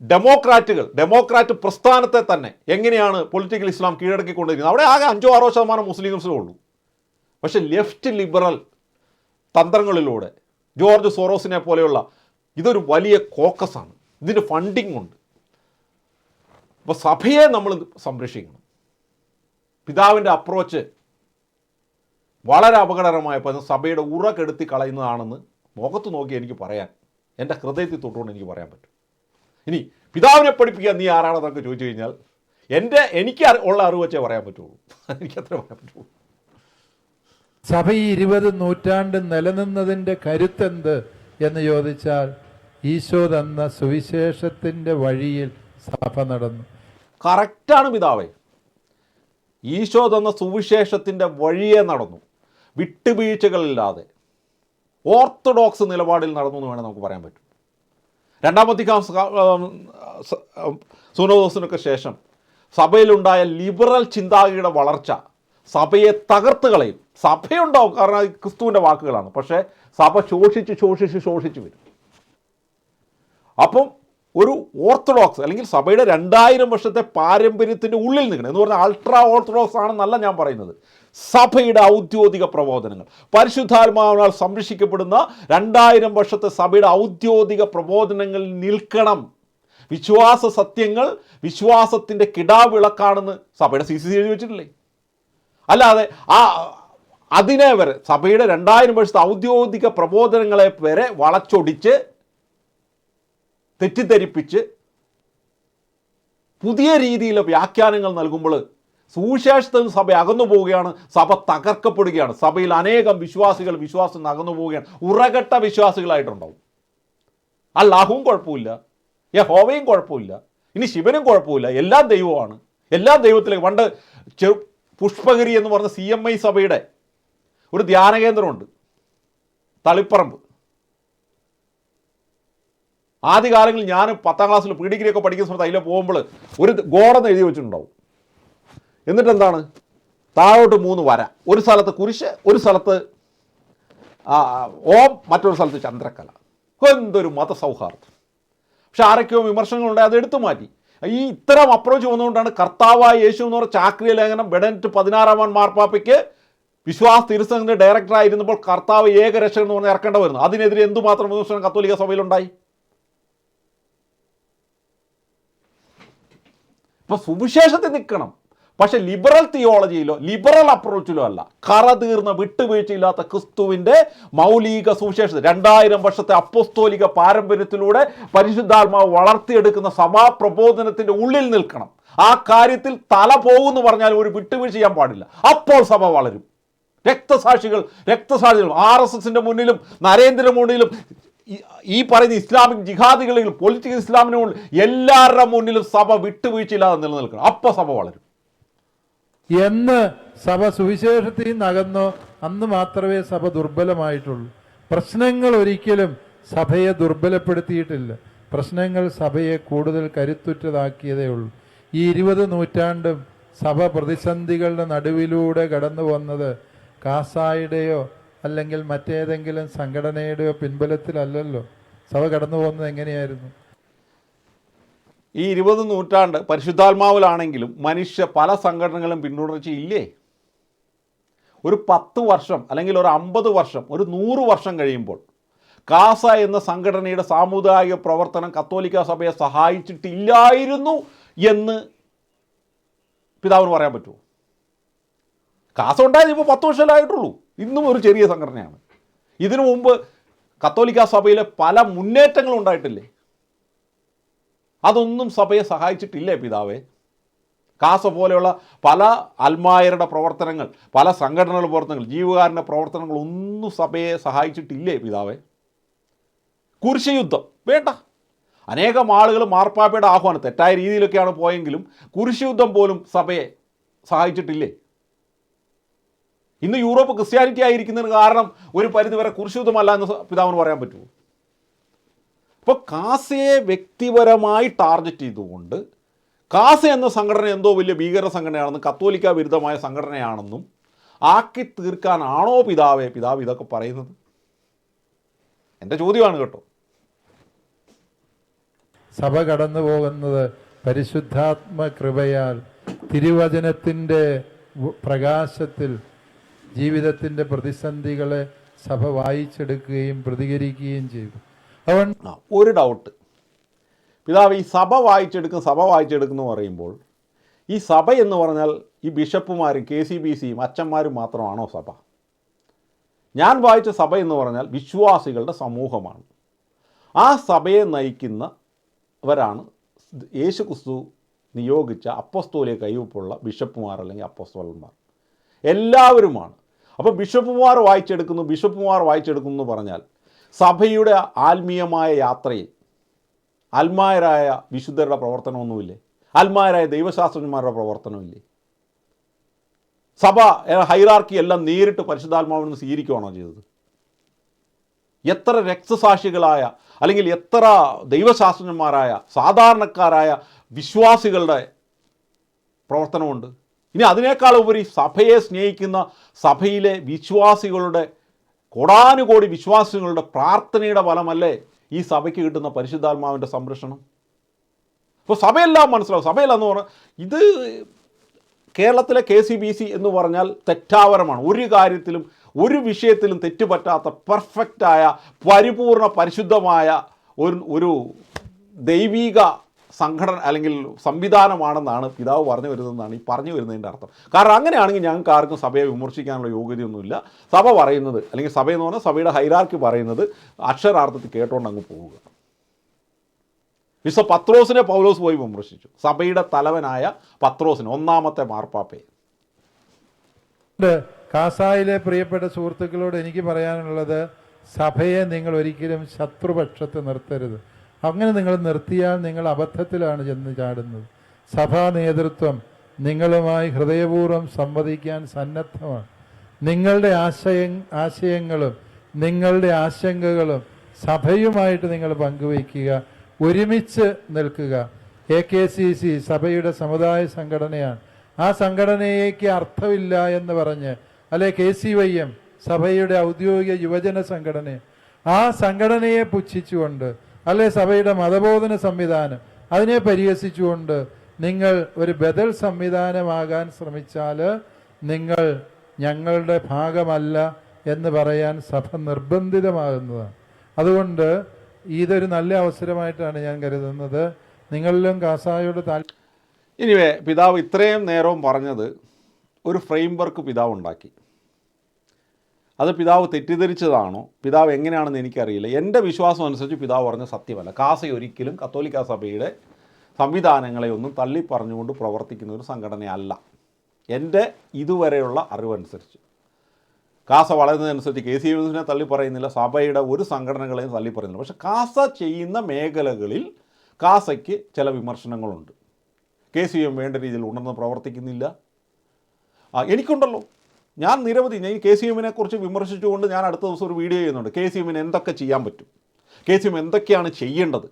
ഡെമോക്രാറ്റ് പ്രസ്ഥാനത്തെ തന്നെ എങ്ങനെയാണ് പൊളിറ്റിക്കൽ ഇസ്ലാം കീഴടക്കിക്കൊണ്ടിരിക്കുന്നത്? അവിടെ ആകെ 5-6% മുസ്ലിംസേ ഉള്ളൂ. പക്ഷേ ലെഫ്റ്റ് ലിബറൽ തന്ത്രങ്ങളിലൂടെ ജോർജ് സോറോസിനെ പോലെയുള്ള ഇതൊരു വലിയ കോക്കസാണ്. ഇതിന് ഫണ്ടിങ് ഉണ്ട്. അപ്പോൾ സഭയെ നമ്മൾ സംരക്ഷിക്കണം. പിതാവിൻ്റെ അപ്രോച്ച് വളരെ അപകടകരമായപ്പോൾ സഭയുടെ ഉറ കെടുത്തി കളയുന്നതാണെന്ന് മുഖത്ത് നോക്കി എനിക്ക് പറയാൻ, എൻ്റെ ഹൃദയത്തിൽ തൊട്ടുകൊണ്ട് എനിക്ക് പറയാൻ പറ്റും. ഇനി പിതാവിനെ പഠിപ്പിക്കാൻ നീ ആരാണെന്നൊക്കെ ചോദിച്ചു കഴിഞ്ഞാൽ എനിക്ക് ഉള്ള അറിവ് വെച്ചേ പറയാൻ പറ്റുള്ളൂ. എനിക്കത്ര പറയാൻ പറ്റുള്ളൂ. സഭ ഈ 20 നൂറ്റാണ്ട് നിലനിന്നതിൻ്റെ കരുത്തെന്ത് എന്ന് ചോദിച്ചാൽ ഈശോ തന്ന സുവിശേഷത്തിൻ്റെ വഴിയിൽ സഭ നടന്നു. കറക്റ്റാണ് പിതാവേ. ഈശോ തന്ന സുവിശേഷത്തിൻ്റെ വഴിയെ നടന്നു, വിട്ടുവീഴ്ചകളില്ലാതെ ഓർത്തഡോക്സ് നിലപാടിൽ നടന്നു എന്ന് വേണേൽ നമുക്ക് പറയാൻ പറ്റും. രണ്ടാം വത്തിക്കാൻ സുനോദോസിനൊക്കെ ശേഷം സഭയിലുണ്ടായ ലിബറൽ ചിന്താഗതിയുടെ വളർച്ച സഭയെ തകർത്ത് കളയും. സഭയുണ്ടാവും, കാരണം ക്രിസ്തുവിൻ്റെ വാക്കുകളാണ്. പക്ഷേ സഭ ശോഷിച്ച് വരും. അപ്പം ഒരു ഓർത്തഡോക്സ് അല്ലെങ്കിൽ സഭയുടെ 2000 വർഷത്തെ പാരമ്പര്യത്തിൻ്റെ ഉള്ളിൽ നിൽക്കണം എന്ന് പറഞ്ഞാൽ അൾട്രാ ഓർത്തഡോക്സ് ആണെന്നല്ല ഞാൻ പറയുന്നത്. സഭയുടെ ഔദ്യോഗിക പ്രബോധനങ്ങൾ, പരിശുദ്ധാത്മാവിനാൽ സംരക്ഷിക്കപ്പെടുന്ന 2000 വർഷത്തെ സഭയുടെ ഔദ്യോഗിക പ്രബോധനങ്ങളിൽ നിൽക്കണം. വിശ്വാസ സത്യങ്ങൾ വിശ്വാസത്തിൻ്റെ കിടാവിളക്കാണെന്ന് സഭയുടെ CCC എഴുതി വെച്ചിട്ടില്ലേ? അല്ലാതെ അതിനെ വരെ സഭയുടെ 2000 വർഷത്തെ ഔദ്യോഗിക പ്രബോധനങ്ങളെ വരെ വളച്ചൊടിച്ച് തെറ്റിദ്ധരിപ്പിച്ച് പുതിയ രീതിയിലെ വ്യാഖ്യാനങ്ങൾ നൽകുമ്പോൾ സുവിശേഷത്തിൽ സഭ അകന്നു പോവുകയാണ്, സഭ തകർക്കപ്പെടുകയാണ്. സഭയിൽ അനേകം വിശ്വാസം അകന്നു പോവുകയാണ്. ഉറകെട്ട വിശ്വാസികളായിട്ടുണ്ടാവും. അല്ലാഹുവും കുഴപ്പമില്ല, യഹോവയും കുഴപ്പമില്ല, ഇനി ശിവനും കുഴപ്പമില്ല, എല്ലാം ദൈവമാണ്. എല്ലാ ദൈവത്തിലേക്ക് പണ്ട് പുഷ്പഗിരി എന്ന് പറഞ്ഞ CMI സഭയുടെ ഒരു ധ്യാന കേന്ദ്രമുണ്ട് തളിപ്പറമ്പ്. ആദ്യകാലങ്ങളിൽ ഞാൻ 10ാം ക്ലാസ്സിൽ പ്രീ ഡിഗ്രി ഒക്കെ പഠിക്കുന്ന സമയത്ത് അതിൽ പോകുമ്പോൾ ഒരു ഗോഡെന്ന് എഴുതി വെച്ചിട്ടുണ്ടാവും. എന്നിട്ട് എന്താണ്, താഴോട്ട് 3 വര, ഒരു സ്ഥലത്ത് കുരിശ്, ഒരു സ്ഥലത്ത് ഓം, മറ്റൊരു സ്ഥലത്ത് ചന്ദ്രക്കല. എന്തൊരു മതസൗഹാർദ്ദം. പക്ഷെ ആരൊക്കെയോ വിമർശനങ്ങളുണ്ടായി, അത് എടുത്തു മാറ്റി. ഈ ഇത്തരം അപ്രോച്ച് വന്നുകൊണ്ടാണ് കർത്താവായ യേശു എന്ന് പറഞ്ഞ ചാക്രിയ ലേഖനം ബെനഡിക്ട് 16-ാമൻ മാർപ്പാപ്പയ്ക്ക് വിശ്വാസ തിരുസംഘത്തിൻ്റെ ഡയറക്ടറായിരുന്നപ്പോൾ കർത്താവ് ഏകരക്ഷകൻ എന്ന് പറഞ്ഞ് ഇറക്കേണ്ട വരുന്നു. അതിനെതിരെ എന്തുമാത്രം വിമർശനം കത്തോലിക്ക സഭയിലുണ്ടായി. ഇപ്പോൾ സുവിശേഷത്തിൽ നിൽക്കണം, പക്ഷെ ലിബറൽ തിയോളജിയിലോ ലിബറൽ അപ്രോച്ചിലോ അല്ല. കറതീർന്ന വിട്ടുവീഴ്ചയില്ലാത്ത ക്രിസ്തുവിൻ്റെ മൗലിക സുവിശേഷത 2000 വർഷത്തെ അപ്പോസ്തോലിക പാരമ്പര്യത്തിലൂടെ പരിശുദ്ധാത്മാവ് വളർത്തിയെടുക്കുന്ന സഭാപ്രബോധനത്തിൻ്റെ ഉള്ളിൽ നിൽക്കണം. ആ കാര്യത്തിൽ തല പോകുമെന്ന് പറഞ്ഞാൽ ഒരു വിട്ടുവീഴ്ച ചെയ്യാൻ പാടില്ല. അപ്പോൾ സഭ വളരും. രക്തസാക്ഷികൾ RSSൻ്റെ മുന്നിലും നരേന്ദ്രമോദിയിലും ഈ പറയുന്ന ഇസ്ലാമിക് ജിഹാദികളിലും പൊളിറ്റിക്കൽ ഇസ്ലാമിനും എല്ലാവരുടെ മുന്നിലും സഭ വിട്ടുവീഴ്ചയില്ലാതെ നിലനിൽക്കണം. അപ്പോൾ സഭ വളരും. എന്ന് സഭ സുവിശേഷത്തിൽ നിന്നകന്നോ അന്ന് മാത്രമേ സഭ ദുർബലമായിട്ടുള്ളൂ. പ്രശ്നങ്ങൾ ഒരിക്കലും സഭയെ ദുർബലപ്പെടുത്തിയിട്ടില്ല. പ്രശ്നങ്ങൾ സഭയെ കൂടുതൽ കരുത്തുറ്റതാക്കിയതേ ഉള്ളൂ. ഈ 20 നൂറ്റാണ്ടും സഭ പ്രതിസന്ധികളുടെ നടുവിലൂടെ കടന്നു വന്നത് കാസായുടെയോ അല്ലെങ്കിൽ മറ്റേതെങ്കിലും സംഘടനയുടെയോ പിൻബലത്തിലല്ലല്ലോ. സഭ കടന്നു പോകുന്നത് എങ്ങനെയായിരുന്നു? ഈ 20 നൂറ്റാണ്ട് പരിശുദ്ധാത്മാവിലാണെങ്കിലും മനുഷ്യ പല സംഘടനകളും പിന്തുടർച്ചയില്ലേ? ഒരു 10 വർഷം അല്ലെങ്കിൽ ഒരു 50 വർഷം, ഒരു 100 വർഷം കഴിയുമ്പോൾ കാസ എന്ന സംഘടനയുടെ സാമുദായിക പ്രവർത്തനം കത്തോലിക്ക സഭയെ സഹായിച്ചിട്ടില്ലായിരുന്നു എന്ന് പിതാവിന് പറയാൻ പറ്റുമോ? കാസ ഉണ്ടായത് ഇപ്പോൾ 10 വർഷമായിട്ടുള്ളൂ. ഇന്നും ഒരു ചെറിയ സംഘടനയാണ്. ഇതിനു മുമ്പ് കത്തോലിക്ക സഭയിലെ പല മുന്നേറ്റങ്ങളും ഉണ്ടായിട്ടില്ലേ? അതൊന്നും സഭയെ സഹായിച്ചിട്ടില്ലേ പിതാവേ? കാസ പോലെയുള്ള പല അൽമായരുടെ പ്രവർത്തനങ്ങൾ, പല സംഘടനകളുടെ പ്രവർത്തനങ്ങൾ, ജീവകാരുണ്യ പ്രവർത്തനങ്ങൾ ഒന്നും സഭയെ സഹായിച്ചിട്ടില്ലേ പിതാവേ? കുരിശ് യുദ്ധം വേണ്ട, അനേകം ആളുകൾ മാർപ്പാപ്പയുടെ ആഹ്വാനം തെറ്റായ രീതിയിലൊക്കെയാണ് പോയെങ്കിലും കുരിശ് യുദ്ധം പോലും സഭയെ സഹായിച്ചിട്ടില്ലേ? ഇന്ന് യൂറോപ്പ് ക്രിസ്ത്യാനിറ്റി ആയിരിക്കുന്നതിന് കാരണം ഒരു പരിധിവരെ കുരിശ് യുദ്ധമല്ല എന്ന് പിതാവിന് പറയാൻ പറ്റുമോ? അപ്പോൾ കാസയെ വ്യക്തിപരമായി ടാർഗറ്റ് ചെയ്തുകൊണ്ട് കാസ എന്ന സംഘടന എന്തോ വലിയ ഭീകര സംഘടനയാണെന്നും കത്തോലിക്ക വിരുദ്ധമായ സംഘടനയാണെന്നും ആക്കി തീർക്കാനാണോ പിതാവ് ഇതൊക്കെ പറയുന്നത്? എൻ്റെ ചോദ്യമാണ് കേട്ടോ. സഭ കടന്നു പോകുന്നത് പരിശുദ്ധാത്മ കൃപയാൽ തിരുവചനത്തിൻ്റെ പ്രകാശത്തിൽ ജീവിതത്തിൻ്റെ പ്രതിസന്ധികളെ സഭ വായിച്ചെടുക്കുകയും പ്രതികരിക്കുകയും ചെയ്തു. ഒരു ഡൗട്ട് പിതാവ്, ഈ സഭ വായിച്ചെടുക്കുന്നു പറയുമ്പോൾ ഈ സഭ എന്ന് പറഞ്ഞാൽ ഈ ബിഷപ്പുമാരും KCBCയും അച്ഛന്മാരും മാത്രമാണോ സഭ? ഞാൻ വായിച്ച സഭ എന്ന് പറഞ്ഞാൽ വിശ്വാസികളുടെ സമൂഹമാണ്. ആ സഭയെ നയിക്കുന്നവരാണ് യേശു ക്രിസ്തു നിയോഗിച്ച അപ്പോസ്തോലിക കൈവപ്പുള്ള ബിഷപ്പുമാർ അല്ലെങ്കിൽ അപ്പോസ്തലന്മാർ എല്ലാവരുമാണ്. അപ്പോൾ ബിഷപ്പുമാർ വായിച്ചെടുക്കുന്നു എന്ന് പറഞ്ഞാൽ സഭയുടെ ആത്മീയമായ യാത്രയിൽ ആത്മായരായ വിശുദ്ധരുടെ പ്രവർത്തനമൊന്നുമില്ലേ? ആത്മായരായ ദൈവശാസ്ത്രജ്ഞന്മാരുടെ പ്രവർത്തനമില്ലേ? സഭ ഹൈറാർക്കി എല്ലാം നേരിട്ട് പരിശുദ്ധാത്മാവിൽ നിന്ന് സ്വീകരിക്കുകയാണോ ചെയ്തത്? എത്ര രക്തസാക്ഷികളായ അല്ലെങ്കിൽ എത്ര ദൈവശാസ്ത്രജ്ഞന്മാരായ സാധാരണക്കാരായ വിശ്വാസികളുടെ പ്രവർത്തനമുണ്ട്. ഇനി അതിനേക്കാൾ ഉപരി സഭയെ സ്നേഹിക്കുന്ന സഭയിലെ വിശ്വാസികളുടെ കോടാനുകോടി വിശ്വാസികളുടെ പ്രാർത്ഥനയുടെ ഫലമല്ലേ ഈ സഭയ്ക്ക് കിട്ടുന്ന പരിശുദ്ധാത്മാവിൻ്റെ സംരക്ഷണം? അപ്പോൾ സഭയെല്ലാം മനസ്സിലാവും. സഭയിലെന്ന് പറഞ്ഞാൽ ഇത് കേരളത്തിലെ KCBC എന്ന് പറഞ്ഞാൽ തെറ്റാവരമാണ്. ഒരു കാര്യത്തിലും ഒരു വിഷയത്തിലും തെറ്റുപറ്റാത്ത പെർഫെക്റ്റായ പരിപൂർണ പരിശുദ്ധമായ ഒരു ദൈവിക സംഘടന അല്ലെങ്കിൽ സംവിധാനമാണെന്നാണ് പിതാവ് പറഞ്ഞു വരുന്നതെന്നാണ് ഈ പറഞ്ഞു വരുന്നതിൻ്റെ അർത്ഥം. കാരണം അങ്ങനെയാണെങ്കിൽ ഞങ്ങൾക്ക് ആർക്കും സഭയെ വിമർശിക്കാനുള്ള യോഗ്യതയൊന്നുമില്ല. സഭ പറയുന്നത് അല്ലെങ്കിൽ സഭയെന്ന് പറഞ്ഞാൽ സഭയുടെ ഹൈറാർക്കി പറയുന്നത് അക്ഷരാർത്ഥത്തിൽ കേട്ടുകൊണ്ട് അങ്ങ് പോവുക. വിശുദ്ധ പത്രോസിനെ പൗലോസ് പോയി വിമർശിച്ചു. സഭയുടെ തലവനായ പത്രോസിന്, ഒന്നാമത്തെ മാർപ്പാപ്പയെ. കാസായിലെ പ്രിയപ്പെട്ട സുഹൃത്തുക്കളോട് എനിക്ക് പറയാനുള്ളത്, സഭയെ നിങ്ങൾ ഒരിക്കലും ശത്രുപക്ഷത്ത് നിർത്തരുത്. അങ്ങനെ നിങ്ങൾ നിർത്തിയാൽ നിങ്ങൾ അബദ്ധത്തിലാണ് ചെന്ന് ചാടുന്നത്. സഭാ നേതൃത്വം നിങ്ങളുമായി ഹൃദയപൂർവ്വം സംവദിക്കാൻ സന്നദ്ധമാണ്. നിങ്ങളുടെ ആശയങ്ങളും നിങ്ങളുടെ ആശങ്കകളും സഭയുമായിട്ട് നിങ്ങൾ പങ്കുവയ്ക്കുക, ഒരുമിച്ച് നിൽക്കുക. AKCC സഭയുടെ സമുദായ സംഘടനയാണ്. ആ സംഘടനയ്ക്ക് അർത്ഥമില്ല എന്ന് പറഞ്ഞ്, അല്ലെ KCYM സഭയുടെ ഔദ്യോഗിക യുവജന സംഘടന, ആ സംഘടനയെ പുച്ഛിച്ചുകൊണ്ട്, അല്ലെ സഭയുടെ മതബോധന സംവിധാനം അതിനെ പരിഹസിച്ചുകൊണ്ട് നിങ്ങൾ ഒരു ബദൽ സംവിധാനമാകാൻ ശ്രമിച്ചാൽ നിങ്ങൾ ഞങ്ങളുടെ ഭാഗമല്ല എന്ന് പറയാൻ സഭ നിർബന്ധിതമാകുന്നതാണ്. അതുകൊണ്ട് ഇതൊരു നല്ല അവസരമായിട്ടാണ് ഞാൻ കരുതുന്നത്. നിങ്ങളിലും കാസായോട് ഇനിവേ പിതാവ് ഇത്രയും നേരവും പറഞ്ഞത് ഒരു ഫ്രെയിം വർക്ക് പിതാവ് ഉണ്ടാക്കി. അത് പിതാവ് തെറ്റിദ്ധരിച്ചതാണോ, പിതാവ് എങ്ങനെയാണെന്ന് എനിക്കറിയില്ല. എൻ്റെ വിശ്വാസം അനുസരിച്ച് പിതാവ് പറഞ്ഞ സത്യമല്ല. കാസ ഒരിക്കലും കത്തോലിക്ക സഭയുടെ സംവിധാനങ്ങളെ ഒന്നും തള്ളി പറഞ്ഞുകൊണ്ട് പ്രവർത്തിക്കുന്ന ഒരു സംഘടനയല്ല. എൻ്റെ ഇതുവരെയുള്ള അറിവനുസരിച്ച് കാസ വളരുന്നതനുസരിച്ച് KCBC തള്ളി പറയുന്നില്ല, സഭയുടെ ഒരു സംഘടനകളെയും തള്ളി പറയുന്നില്ല. പക്ഷേ കാസ ചെയ്യുന്ന മേഖലകളിൽ കാസയ്ക്ക് ചില വിമർശനങ്ങളുണ്ട്. KCBM വേണ്ട രീതിയിൽ ഉണർന്ന് പ്രവർത്തിക്കുന്നില്ല. എനിക്കുണ്ടല്ലോ, ഞാൻ നിരവധി ഈ KCBM കുറിച്ച് വിമർശിച്ചുകൊണ്ട് ഞാൻ അടുത്ത ദിവസം ഒരു വീഡിയോ ചെയ്യുന്നുണ്ട്. KCBM എന്തൊക്കെ ചെയ്യാൻ പറ്റും, KCBM എന്തൊക്കെയാണ് ചെയ്യേണ്ടത്,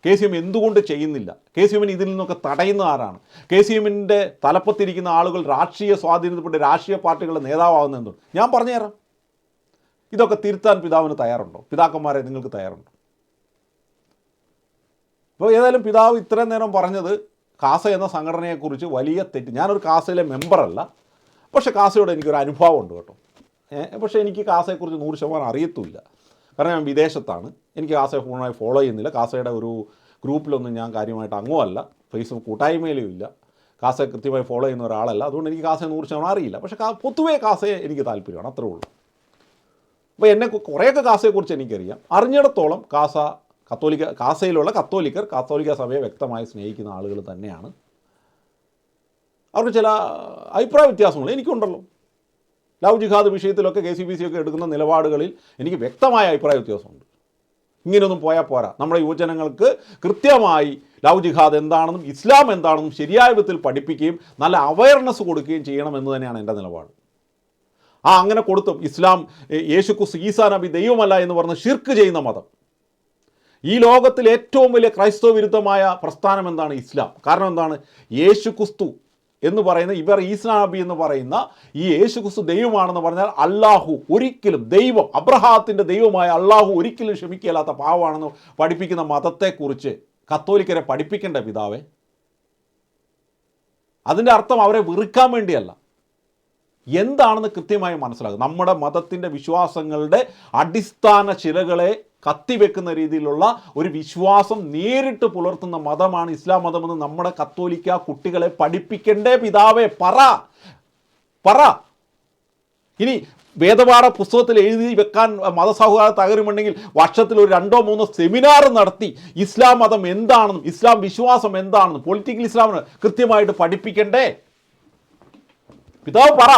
KCBM എന്തുകൊണ്ട് ചെയ്യുന്നില്ല, KCBM ഇതിൽ നിന്നൊക്കെ തടയുന്ന ആരാണ്, KCBMൻ്റെ തലപ്പത്തിരിക്കുന്ന ആളുകൾ രാഷ്ട്രീയ സ്വാധീനത്തിൽപ്പെട്ട് രാഷ്ട്രീയ പാർട്ടികളുടെ നേതാവാകുന്ന എന്തുകൊണ്ട് ഞാൻ പറഞ്ഞുതരാം. ഇതൊക്കെ തിരുത്താൻ പിതാവിന് തയ്യാറുണ്ടോ? പിതാക്കന്മാരെ നിങ്ങൾക്ക് തയ്യാറുണ്ടോ? അപ്പോൾ ഏതായാലും പിതാവ് ഇത്രയും നേരം പറഞ്ഞത് കാസ എന്ന സംഘടനയെക്കുറിച്ച് വലിയ തെറ്റ്. ഞാനൊരു കാസയിലെ മെമ്പറല്ല, പക്ഷേ കാസയോട് എനിക്കൊരു അനുഭവം ഉണ്ട് കേട്ടോ. പക്ഷേ എനിക്ക് കാസയെക്കുറിച്ച് 100% അറിയത്തുമില്ല. കാരണം ഞാൻ വിദേശത്താണ്. എനിക്ക് കാസയെ പൂർണ്ണമായി ഫോളോ ചെയ്യുന്നില്ല. കാസയുടെ ഒരു ഗ്രൂപ്പിലൊന്നും ഞാൻ കാര്യമായിട്ട് അംഗമല്ല, ഫേസ്ബുക്ക് കൂട്ടായ്മയിലും ഇല്ല. കാസയെ കൃത്യമായി ഫോളോ ചെയ്യുന്ന ഒരാളല്ല. അതുകൊണ്ട് എനിക്ക് കാസയെ 100% അറിയില്ല. പക്ഷേ പൊതുവേ കാസയെ എനിക്ക് താല്പര്യമാണ്, അത്രേ ഉള്ളൂ. അപ്പോൾ എന്നെ കുറേയൊക്കെ കാസയെക്കുറിച്ച് എനിക്കറിയാം. അറിഞ്ഞിടത്തോളം കാസയിലുള്ള കത്തോലിക്കർ കത്തോലിക്ക സഭയെ വ്യക്തമായി സ്നേഹിക്കുന്ന ആളുകൾ തന്നെയാണ്. അവർക്ക് ചില അഭിപ്രായ വ്യത്യാസങ്ങൾ എനിക്കുണ്ടല്ലോ. ലവ് ജിഹാദ് വിഷയത്തിലൊക്കെ KCBC ഒക്കെ എടുക്കുന്ന നിലപാടുകളിൽ എനിക്ക് വ്യക്തമായ അഭിപ്രായ വ്യത്യാസമുണ്ട്. ഇങ്ങനെയൊന്നും പോയാൽ പോരാ. നമ്മുടെ യുവജനങ്ങൾക്ക് കൃത്യമായി ലവ് ജിഹാദ് എന്താണെന്നും ഇസ്ലാം എന്താണെന്നും ശരിയായ വിധത്തിൽ പഠിപ്പിക്കുകയും നല്ല അവയർനെസ് കൊടുക്കുകയും ചെയ്യണമെന്ന് തന്നെയാണ് എൻ്റെ നിലപാട്. അങ്ങനെ കൊടുത്തും ഇസ്ലാം യേശുക്രിസ്തു ഈസാ നബി ദൈവമല്ല എന്ന് പറഞ്ഞ് ഷിർക്ക് ചെയ്യുന്ന മതം, ഈ ലോകത്തിൽ ഏറ്റവും വലിയ ക്രൈസ്തവ വിരുദ്ധമായ പ്രസ്ഥാനം എന്താണ്? ഇസ്ലാം. കാരണം എന്താണ്? യേശുക്രിസ്തു എന്ന് പറയുന്ന ഈസാ നബി എന്ന് പറയുന്ന ഈ യേശുക്രിസ്തു ദൈവമാണെന്ന് പറഞ്ഞാൽ അള്ളാഹു ഒരിക്കലും, ദൈവം അബ്രഹാത്തിൻ്റെ ദൈവമായ അള്ളാഹു ഒരിക്കലും ക്ഷമിക്കില്ലാത്ത പാവമാണെന്ന് പഠിപ്പിക്കുന്ന മതത്തെക്കുറിച്ച് കത്തോലിക്കരെ പഠിപ്പിക്കേണ്ട പിതാവേ. അതിൻ്റെ അർത്ഥം അവരെ വെറുക്കാൻ വേണ്ടിയല്ല, എന്താണെന്ന് കൃത്യമായി മനസ്സിലാക്കുക. നമ്മുടെ മതത്തിൻ്റെ വിശ്വാസങ്ങളുടെ അടിസ്ഥാന ശിലകളെ കത്തിവെക്കുന്ന രീതിയിലുള്ള ഒരു വിശ്വാസം നേരിട്ട് പുലർത്തുന്ന മതമാണ് ഇസ്ലാം മതമെന്ന് നമ്മുടെ കത്തോലിക്ക കുട്ടികളെ പഠിപ്പിക്കേണ്ടേ പിതാവേ? പറ. ഇനി വേദപാഠ പുസ്തകത്തിൽ എഴുതി വെക്കാൻ മതസൗഹാർദ്ദം തകരുമുണ്ടെങ്കിൽ വർഷത്തിൽ ഒരു 2-3 സെമിനാർ നടത്തി ഇസ്ലാം മതം എന്താണെന്നും ഇസ്ലാം വിശ്വാസം എന്താണെന്നും പൊളിറ്റിക്കൽ ഇസ്ലാമിന് കൃത്യമായിട്ട് പഠിപ്പിക്കണ്ടേ? പിതാവ് പറ.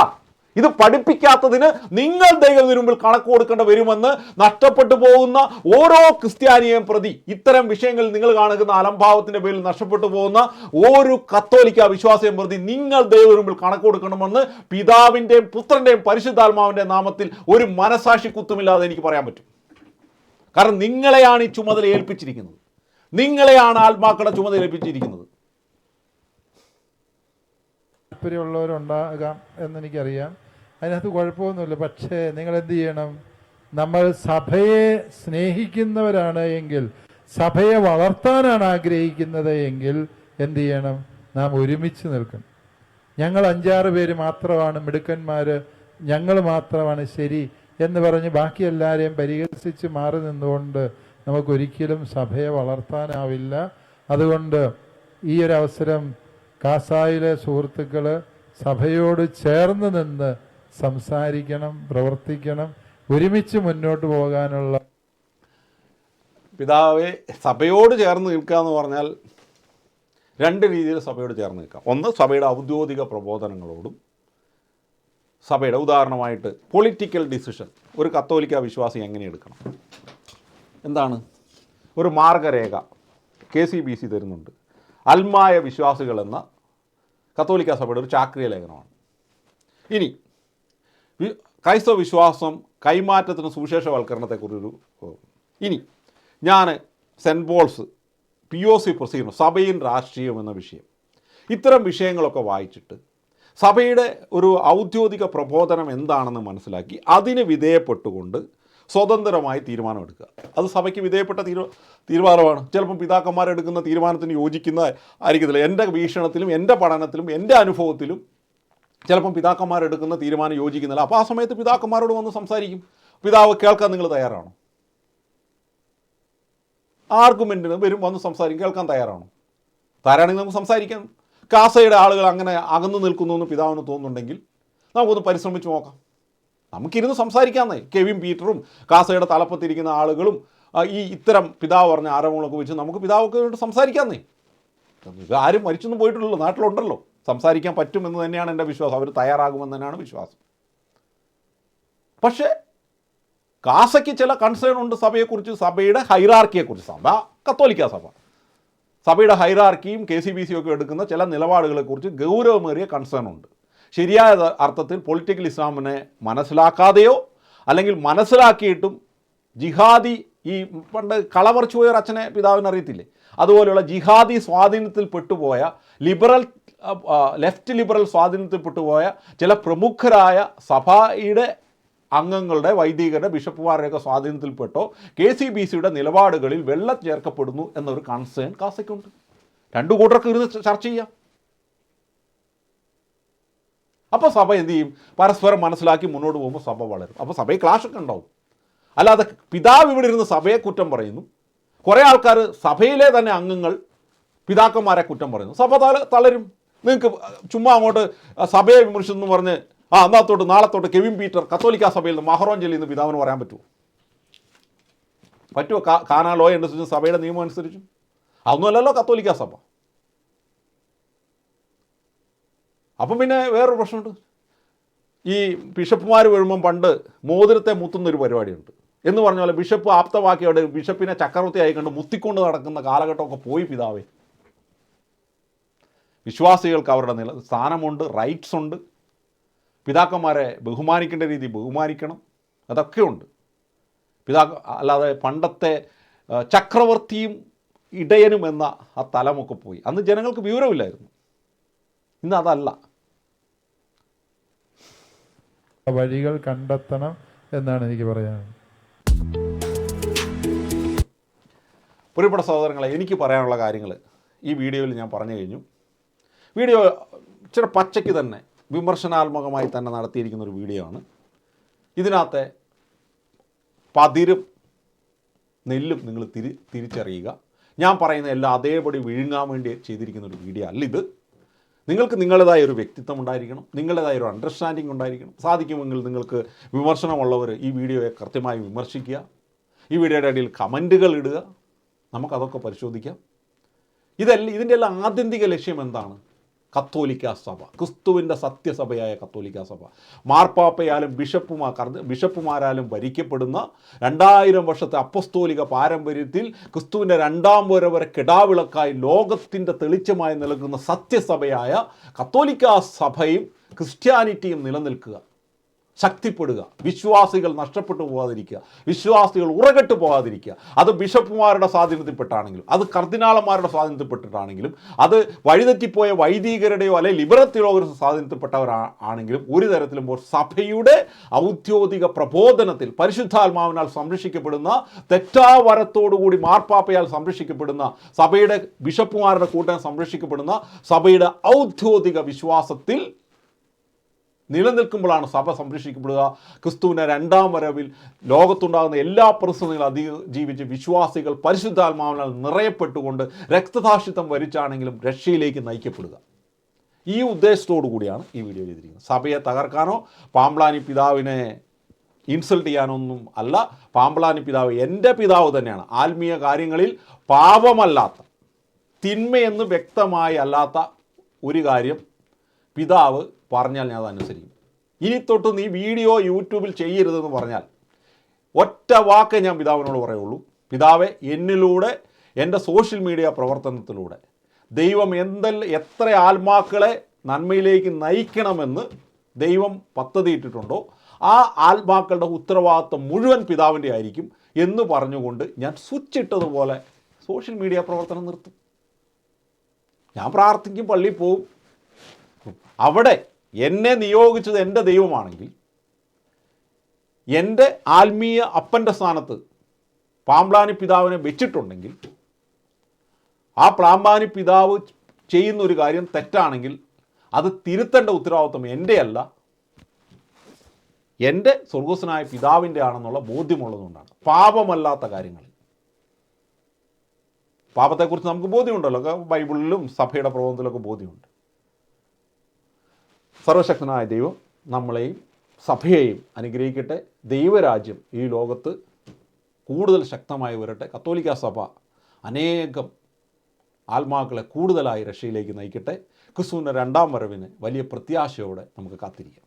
ഇത് പഠിപ്പിക്കാത്തതിന് നിങ്ങൾ ദൈവത്തിന് മുമ്പിൽ കണക്ക് കൊടുക്കേണ്ടി വരുമെന്ന് നഷ്ടപ്പെട്ടു പോകുന്ന ഓരോ ക്രിസ്ത്യാനിയെയും പ്രതി, ഇത്തരം വിഷയങ്ങളിൽ നിങ്ങൾ കാണുന്ന അലംഭാവത്തിന്റെ പേരിൽ നഷ്ടപ്പെട്ടു പോകുന്ന ഓരോ കത്തോലിക്ക വിശ്വാസിയെയും പ്രതി നിങ്ങൾ ദൈവത്തിന് മുമ്പിൽ കണക്ക് കൊടുക്കണമെന്ന് പിതാവിൻ്റെയും പുത്രൻ്റെയും പരിശുദ്ധാത്മാവിൻ്റെ നാമത്തിൽ ഒരു മനസാക്ഷി കുത്തുമില്ലാതെ എനിക്ക് പറയാൻ പറ്റും. കാരണം നിങ്ങളെയാണ് ഈ ചുമതല ഏൽപ്പിച്ചിരിക്കുന്നത്, നിങ്ങളെയാണ് ആത്മാക്കളുടെ ചുമതല ഏൽപ്പിച്ചിരിക്കുന്നത്. താല്പര്യമുള്ളവരുണ്ടാകാം എന്നെനിക്കറിയാം, അതിനകത്ത് കുഴപ്പമൊന്നുമില്ല. പക്ഷേ നിങ്ങൾ എന്ത് ചെയ്യണം? നമ്മൾ സഭയെ സ്നേഹിക്കുന്നവരാണ് എങ്കിൽ, സഭയെ വളർത്താനാണ് ആഗ്രഹിക്കുന്നത് എങ്കിൽ എന്ത് ചെയ്യണം? നാം ഒരുമിച്ച് നിൽക്കണം. ഞങ്ങൾ 5-6 പേര് മാത്രമാണ് മിടുക്കന്മാർ, ഞങ്ങൾ മാത്രമാണ് ശരി എന്ന് പറഞ്ഞ് ബാക്കി എല്ലാവരെയും പരിഹസിച്ച് മാറി നിന്നുകൊണ്ട് നമുക്കൊരിക്കലും സഭയെ വളർത്താനാവില്ല. അതുകൊണ്ട് ഈ ഒരു അവസരം കാസായിലെ സുഹൃത്തുക്കൾ സഭയോട് ചേർന്ന് നിന്ന് സംസാരിക്കണം, പ്രവർത്തിക്കണം, ഒരുമിച്ച് മുന്നോട്ട് പോകാനുള്ള. പിതാവെ, സഭയോട് ചേർന്ന് നിൽക്കുക എന്ന് പറഞ്ഞാൽ 2 രീതിയിൽ സഭയോട് ചേർന്ന് നിൽക്കാം. ഒന്ന്, സഭയുടെ ഔദ്യോഗിക പ്രബോധനങ്ങളോടും സഭയുടെ, ഉദാഹരണമായിട്ട് പൊളിറ്റിക്കൽ ഡിസിഷൻ ഒരു കത്തോലിക്ക വിശ്വാസി എങ്ങനെ എടുക്കണം, എന്താണ് ഒരു മാർഗരേഖ KCBC തരുന്നുണ്ട്. അൽമായ വിശ്വാസികൾ എന്ന കത്തോലിക്ക സഭയുടെ ഒരു ചാക്രിക ലേഖനമാണ്. ഇനി ക്രൈസ്തവ വിശ്വാസം കൈമാറ്റത്തിന് സുവിശേഷവൽക്കരണത്തെക്കുറിച്ചൊരു. ഇനി ഞാൻ സെൻറ്റ് പോൾസ് POC പ്രസിദ്ധീകരണം സഭയും രാഷ്ട്രീയം എന്ന വിഷയം, ഇത്തരം വിഷയങ്ങളൊക്കെ വായിച്ചിട്ട് സഭയുടെ ഒരു ഔദ്യോഗിക പ്രബോധനം എന്താണെന്ന് മനസ്സിലാക്കി അതിന് വിധേയപ്പെട്ടുകൊണ്ട് സ്വതന്ത്രമായി തീരുമാനമെടുക്കുക. അത് സഭയ്ക്ക് വിധേയപ്പെട്ട തീരുമാനമാണ്. ചിലപ്പം പിതാക്കന്മാരെടുക്കുന്ന തീരുമാനത്തിന് യോജിക്കുന്ന ആയിരിക്കത്തില്ല. എൻ്റെ വീക്ഷണത്തിലും എൻ്റെ പഠനത്തിലും എൻ്റെ അനുഭവത്തിലും ചിലപ്പം പിതാക്കന്മാരെടുക്കുന്ന തീരുമാനം യോജിക്കുന്നില്ല. അപ്പോൾ ആ സമയത്ത് പിതാക്കന്മാരോട് വന്ന് സംസാരിക്കും. പിതാവ് കേൾക്കാൻ നിങ്ങൾ തയ്യാറാണോ? ആർഗ്യുമെൻറ്റിന് വരും, വന്ന് സംസാരിക്കും. കേൾക്കാൻ തയ്യാറാണോ? തയ്യാറാണെങ്കിൽ നമുക്ക് സംസാരിക്കാം. കാസയുടെ ആളുകൾ അങ്ങനെ അകന്നു നിൽക്കുന്നു എന്ന് പിതാവിന് തോന്നുന്നുണ്ടെങ്കിൽ നമുക്കൊന്ന് പരിശ്രമിച്ച് നോക്കാം. നമുക്കിരുന്ന് സംസാരിക്കാമെന്നേ. കെവിൻ പീറ്ററും കാസയുടെ തലപ്പത്തിരിക്കുന്ന ആളുകളും ഇത്തരം പിതാവ് പറഞ്ഞ ആരോപണങ്ങളൊക്കെ വെച്ച് നമുക്ക് പിതാവൊക്കെ വേണ്ടി സംസാരിക്കാമെന്നേ. ഇത് ആരും മരിച്ചൊന്നും പോയിട്ടുള്ളൂ, നാട്ടിലുണ്ടല്ലോ. സംസാരിക്കാൻ പറ്റുമെന്ന് തന്നെയാണ് എൻ്റെ വിശ്വാസം. അവർ തയ്യാറാകുമെന്ന് തന്നെയാണ് വിശ്വാസം. പക്ഷേ കാസയ്ക്ക് ചില കൺസേൺ ഉണ്ട് സഭയെക്കുറിച്ച്, സഭയുടെ ഹൈറാർക്കിയെക്കുറിച്ച്. സഭ കത്തോലിക്ക സഭ, സഭയുടെ ഹൈറാർക്കിയും KCBC ഒക്കെ എടുക്കുന്ന ചില നിലപാടുകളെക്കുറിച്ച് ഗൗരവമേറിയ കൺസേൺ ഉണ്ട്. ശരിയായ അർത്ഥത്തിൽ പൊളിറ്റിക്കൽ ഇസ്ലാമിനെ മനസ്സിലാക്കാതെയോ അല്ലെങ്കിൽ മനസ്സിലാക്കിയിട്ടും ജിഹാദി, ഈ പണ്ട് കളമറിച്ചു പോയ അച്ഛനെ പിതാവിന് അറിയത്തില്ലേ, അതുപോലെയുള്ള ജിഹാദി സ്വാധീനത്തിൽ പെട്ടുപോയ ലെഫ്റ്റ് ലിബറൽ സ്വാധീനത്തിൽ പെട്ടുപോയ ചില പ്രമുഖരായ സഭയുടെ അംഗങ്ങളുടെ, വൈദികരുടെ, ബിഷപ്പുമാരുടെയൊക്കെ സ്വാധീനത്തിൽപ്പെട്ടോ KCBCയുടെ നിലപാടുകളിൽ വെള്ളം ചേർക്കപ്പെടുന്നു എന്നൊരു കൺസേൺ കാസയ്ക്കുണ്ട്. 2 കൂട്ടർക്ക് ഇരുന്ന് ചർച്ച ചെയ്യാം. അപ്പോൾ സഭ എന്ത് ചെയ്യും? പരസ്പരം മനസ്സിലാക്കി മുന്നോട്ട് പോകുമ്പോൾ സഭ വളരും. അപ്പോൾ സഭയിൽ ക്ലാഷൊക്കെ ഉണ്ടാവും. അല്ലാതെ പിതാവ് ഇവിടെ ഇരുന്ന് സഭയെ കുറ്റം പറയുന്നു, കുറേ ആൾക്കാർ സഭയിലെ തന്നെ അംഗങ്ങൾ പിതാക്കന്മാരെ കുറ്റം പറയുന്നു, സഭ തളരും. നിങ്ങൾക്ക് ചുമ്മാ അങ്ങോട്ട് സഭയെ വിമർശിച്ചെന്ന് പറഞ്ഞ് അന്നാത്തോട്ട് നാളത്തോട്ട് കെവിൻ പീറ്റർ കത്തോലിക്ക സഭയിൽ നിന്ന് മഹറോൻ ചെല്ലിന്ന് പിതാവിന് പറയാൻ പറ്റുമോ? പറ്റുമോ? കാനാ ലോ അനുസരിച്ചും സഭയുടെ നിയമം അനുസരിച്ചും അതൊന്നുമല്ലല്ലോ കത്തോലിക്ക സഭ. അപ്പം പിന്നെ വേറൊരു പ്രശ്നമുണ്ട്. ഈ ബിഷപ്പുമാർ വരുമ്പം പണ്ട് മോതിരത്തെ മുത്തുന്നൊരു പരിപാടിയുണ്ട് എന്ന് പറഞ്ഞ പോലെ ബിഷപ്പ് ആപ്തവാക്കിയോടെ ബിഷപ്പിനെ ചക്രവർത്തിയായി കണ്ട് മുത്തിക്കൊണ്ട് നടക്കുന്ന കാലഘട്ടമൊക്കെ പോയി പിതാവേ. വിശ്വാസികൾക്ക് അവരുടെ സ്ഥാനമുണ്ട്, റൈറ്റ്സ് ഉണ്ട്. പിതാക്കന്മാരെ ബഹുമാനിക്കേണ്ട രീതി ബഹുമാനിക്കണം, അതൊക്കെ ഉണ്ട്. അല്ലാതെ പണ്ടത്തെ ചക്രവർത്തിയും ഇടയനും എന്ന ആ തലമൊക്കെ പോയി. അന്ന് ജനങ്ങൾക്ക് വിവരമില്ലായിരുന്നു. ഇന്ന് അതല്ല. വഴികൾ കണ്ടെത്തണം എന്നാണ് എനിക്ക് പറയാനുള്ളത്. പ്രിയപ്പെട്ട സഹോദരങ്ങളെ, എനിക്ക് പറയാനുള്ള കാര്യങ്ങൾ ഈ വീഡിയോയിൽ ഞാൻ പറഞ്ഞു കഴിഞ്ഞു. വീഡിയോ ഇച്ചിരി പച്ചയ്ക്ക് തന്നെ വിമർശനാത്മകമായി തന്നെ നടത്തിയിരിക്കുന്ന ഒരു വീഡിയോ ആണ്. ഇതിനകത്തെ പതിരും നെല്ലും നിങ്ങൾ തിരിച്ചറിയുക. ഞാൻ പറയുന്ന എല്ലാം അതേപടി വിഴുങ്ങാൻ വേണ്ടി ചെയ്തിരിക്കുന്ന ഒരു വീഡിയോ അല്ല ഇത്. നിങ്ങൾക്ക് നിങ്ങളുടേതായ ഒരു വ്യക്തിത്വം ഉണ്ടായിരിക്കണം, നിങ്ങളുടേതായ ഒരു അണ്ടർസ്റ്റാൻഡിങ് ഉണ്ടായിരിക്കണം. സാധിക്കുമെങ്കിൽ നിങ്ങൾക്ക് വിമർശനമുള്ളവർ ഈ വീഡിയോയെ കൃത്യമായി വിമർശിക്കുക, ഈ വീഡിയോയുടെ ഇടയിൽ കമൻറ്റുകൾ ഇടുക, നമുക്കതൊക്കെ പരിശോധിക്കാം. ഇതിൻ്റെ എല്ലാം ആത്യന്തിക ലക്ഷ്യം എന്താണ്? കത്തോലിക്ക സഭ, ക്രിസ്തുവിൻ്റെ സത്യസഭയായ കത്തോലിക്ക സഭ, മാർപ്പാപ്പയാലും ബിഷപ്പുമാരാലും ഭരിക്കപ്പെടുന്ന 2000 വർഷത്തെ അപ്പസ്തോലിക പാരമ്പര്യത്തിൽ ക്രിസ്തുവിൻ്റെ രണ്ടാം വരവരെ കിടാവിളക്കായി ലോകത്തിൻ്റെ തെളിച്ചമായി നിൽക്കുന്ന സത്യസഭയായ കത്തോലിക്ക സഭയും ക്രിസ്ത്യാനിറ്റിയും നിലനിൽക്കുക, ശക്തിപ്പെടുക, വിശ്വാസികൾ നഷ്ടപ്പെട്ടു പോകാതിരിക്കുക, വിശ്വാസികൾ ഉറകെട്ട് പോകാതിരിക്കുക. അത് ബിഷപ്പുമാരുടെ സ്വാധീനത്തിൽപ്പെട്ടാണെങ്കിലും, അത് കർദിനാളന്മാരുടെ സ്വാധീനത്തിൽപ്പെട്ടിട്ടാണെങ്കിലും, അത് വഴിതെറ്റിപ്പോയ വൈദികരുടെയോ അല്ലെങ്കിൽ ലിബറൽ തിയോളജരുടെ സ്വാധീനത്തിൽപ്പെട്ടവരാണെങ്കിലും, ഒരു തരത്തിലും സഭയുടെ ഔദ്യോഗിക പ്രബോധനത്തിൽ പരിശുദ്ധാത്മാവിനാൽ സംരക്ഷിക്കപ്പെടുന്ന, തെറ്റാവരത്തോടുകൂടി മാർപ്പാപ്പയാൽ സംരക്ഷിക്കപ്പെടുന്ന, സഭയുടെ ബിഷപ്പുമാരുടെ കൂട്ടം സംരക്ഷിക്കപ്പെടുന്ന സഭയുടെ ഔദ്യോഗിക വിശ്വാസത്തിൽ നിലനിൽക്കുമ്പോഴാണ് സഭ സംരക്ഷിക്കപ്പെടുക. ക്രിസ്തുവിൻ്റെ രണ്ടാം വരവിൽ ലോകത്തുണ്ടാകുന്ന എല്ലാ പ്രതിസന്ധികളും അതിജീവിച്ച് വിശ്വാസികൾ പരിശുദ്ധാത്മാവിനാൽ നിറയപ്പെട്ടുകൊണ്ട് രക്തസാക്ഷിത്വം വരിച്ചാണെങ്കിലും രക്ഷയിലേക്ക് നയിക്കപ്പെടുക. ഈ ഉദ്ദേശത്തോടു കൂടിയാണ് ഈ വീഡിയോ ചെയ്തിരിക്കുന്നത്. സഭയെ തകർക്കാനോ പാമ്പ്ളാനി പിതാവിനെ ഇൻസൾട്ട് ചെയ്യാനൊന്നും അല്ല. പാമ്പ്ളാനി പിതാവ് എൻ്റെ പിതാവ് തന്നെയാണ്. ആത്മീയ കാര്യങ്ങളിൽ പാപമല്ലാത്ത, തിന്മയെന്ന് വ്യക്തമായി അല്ലാത്ത ഒരു കാര്യം പിതാവ് പറഞ്ഞാൽ ഞാൻ അത് അനുസരിക്കും. ഇനി തൊട്ട് നീ വീഡിയോ യൂട്യൂബിൽ ചെയ്യരുതെന്ന് പറഞ്ഞാൽ ഒറ്റ വാക്കേ ഞാൻ പിതാവിനോട് പറയുള്ളൂ. പിതാവെ, എന്നിലൂടെ, എൻ്റെ സോഷ്യൽ മീഡിയ പ്രവർത്തനത്തിലൂടെ ദൈവം എത്ര ആത്മാക്കളെ നന്മയിലേക്ക് നയിക്കണമെന്ന് ദൈവം പദ്ധതിയിട്ടിട്ടുണ്ടോ ആ ആത്മാക്കളുടെ ഉത്തരവാദിത്വം മുഴുവൻ പിതാവിൻ്റെ ആയിരിക്കും എന്ന് പറഞ്ഞുകൊണ്ട് ഞാൻ സ്വിച്ച് ഇട്ടതുപോലെ സോഷ്യൽ മീഡിയ പ്രവർത്തനം നിർത്തും. ഞാൻ പ്രാർത്ഥിക്കും, പള്ളിയിൽ പോവും. അവിടെ എന്നെ നിയോഗിച്ചത് എൻ്റെ ദൈവമാണെങ്കിൽ, എൻ്റെ ആത്മീയ അപ്പൻ്റെ സ്ഥാനത്ത് പാമ്പ്ളാനി പിതാവിനെ വെച്ചിട്ടുണ്ടെങ്കിൽ, ആ പാമ്പ്ളാനി പിതാവ് ചെയ്യുന്നൊരു കാര്യം തെറ്റാണെങ്കിൽ അത് തിരുത്തേണ്ട ഉത്തരവാദിത്വം എൻ്റെയല്ല, എൻ്റെ സ്വർഗസ്വനായ പിതാവിൻ്റെ ആണെന്നുള്ള ബോധ്യമുള്ളതുകൊണ്ടാണ്. പാപമല്ലാത്ത കാര്യങ്ങളിൽ, പാപത്തെക്കുറിച്ച് നമുക്ക് ബോധ്യമുണ്ടല്ലോ, ബൈബിളിലും സഭയുടെ പ്രബോധനത്തിലൊക്കെ ബോധ്യമുണ്ട്. സർവശക്തനായ ദൈവം നമ്മളെയും സഭയെയും അനുഗ്രഹിക്കട്ടെ. ദൈവരാജ്യം ഈ ലോകത്ത് കൂടുതൽ ശക്തമായി വരട്ടെ. കത്തോലിക്ക സഭ അനേകം ആത്മാക്കളെ കൂടുതലായി രക്ഷയിലേക്ക് നയിക്കട്ടെ. ക്രിസ്തുവിൻ്റെ രണ്ടാം വരവിന് വലിയ പ്രത്യാശയോടെ നമുക്ക് കാത്തിരിക്കാം.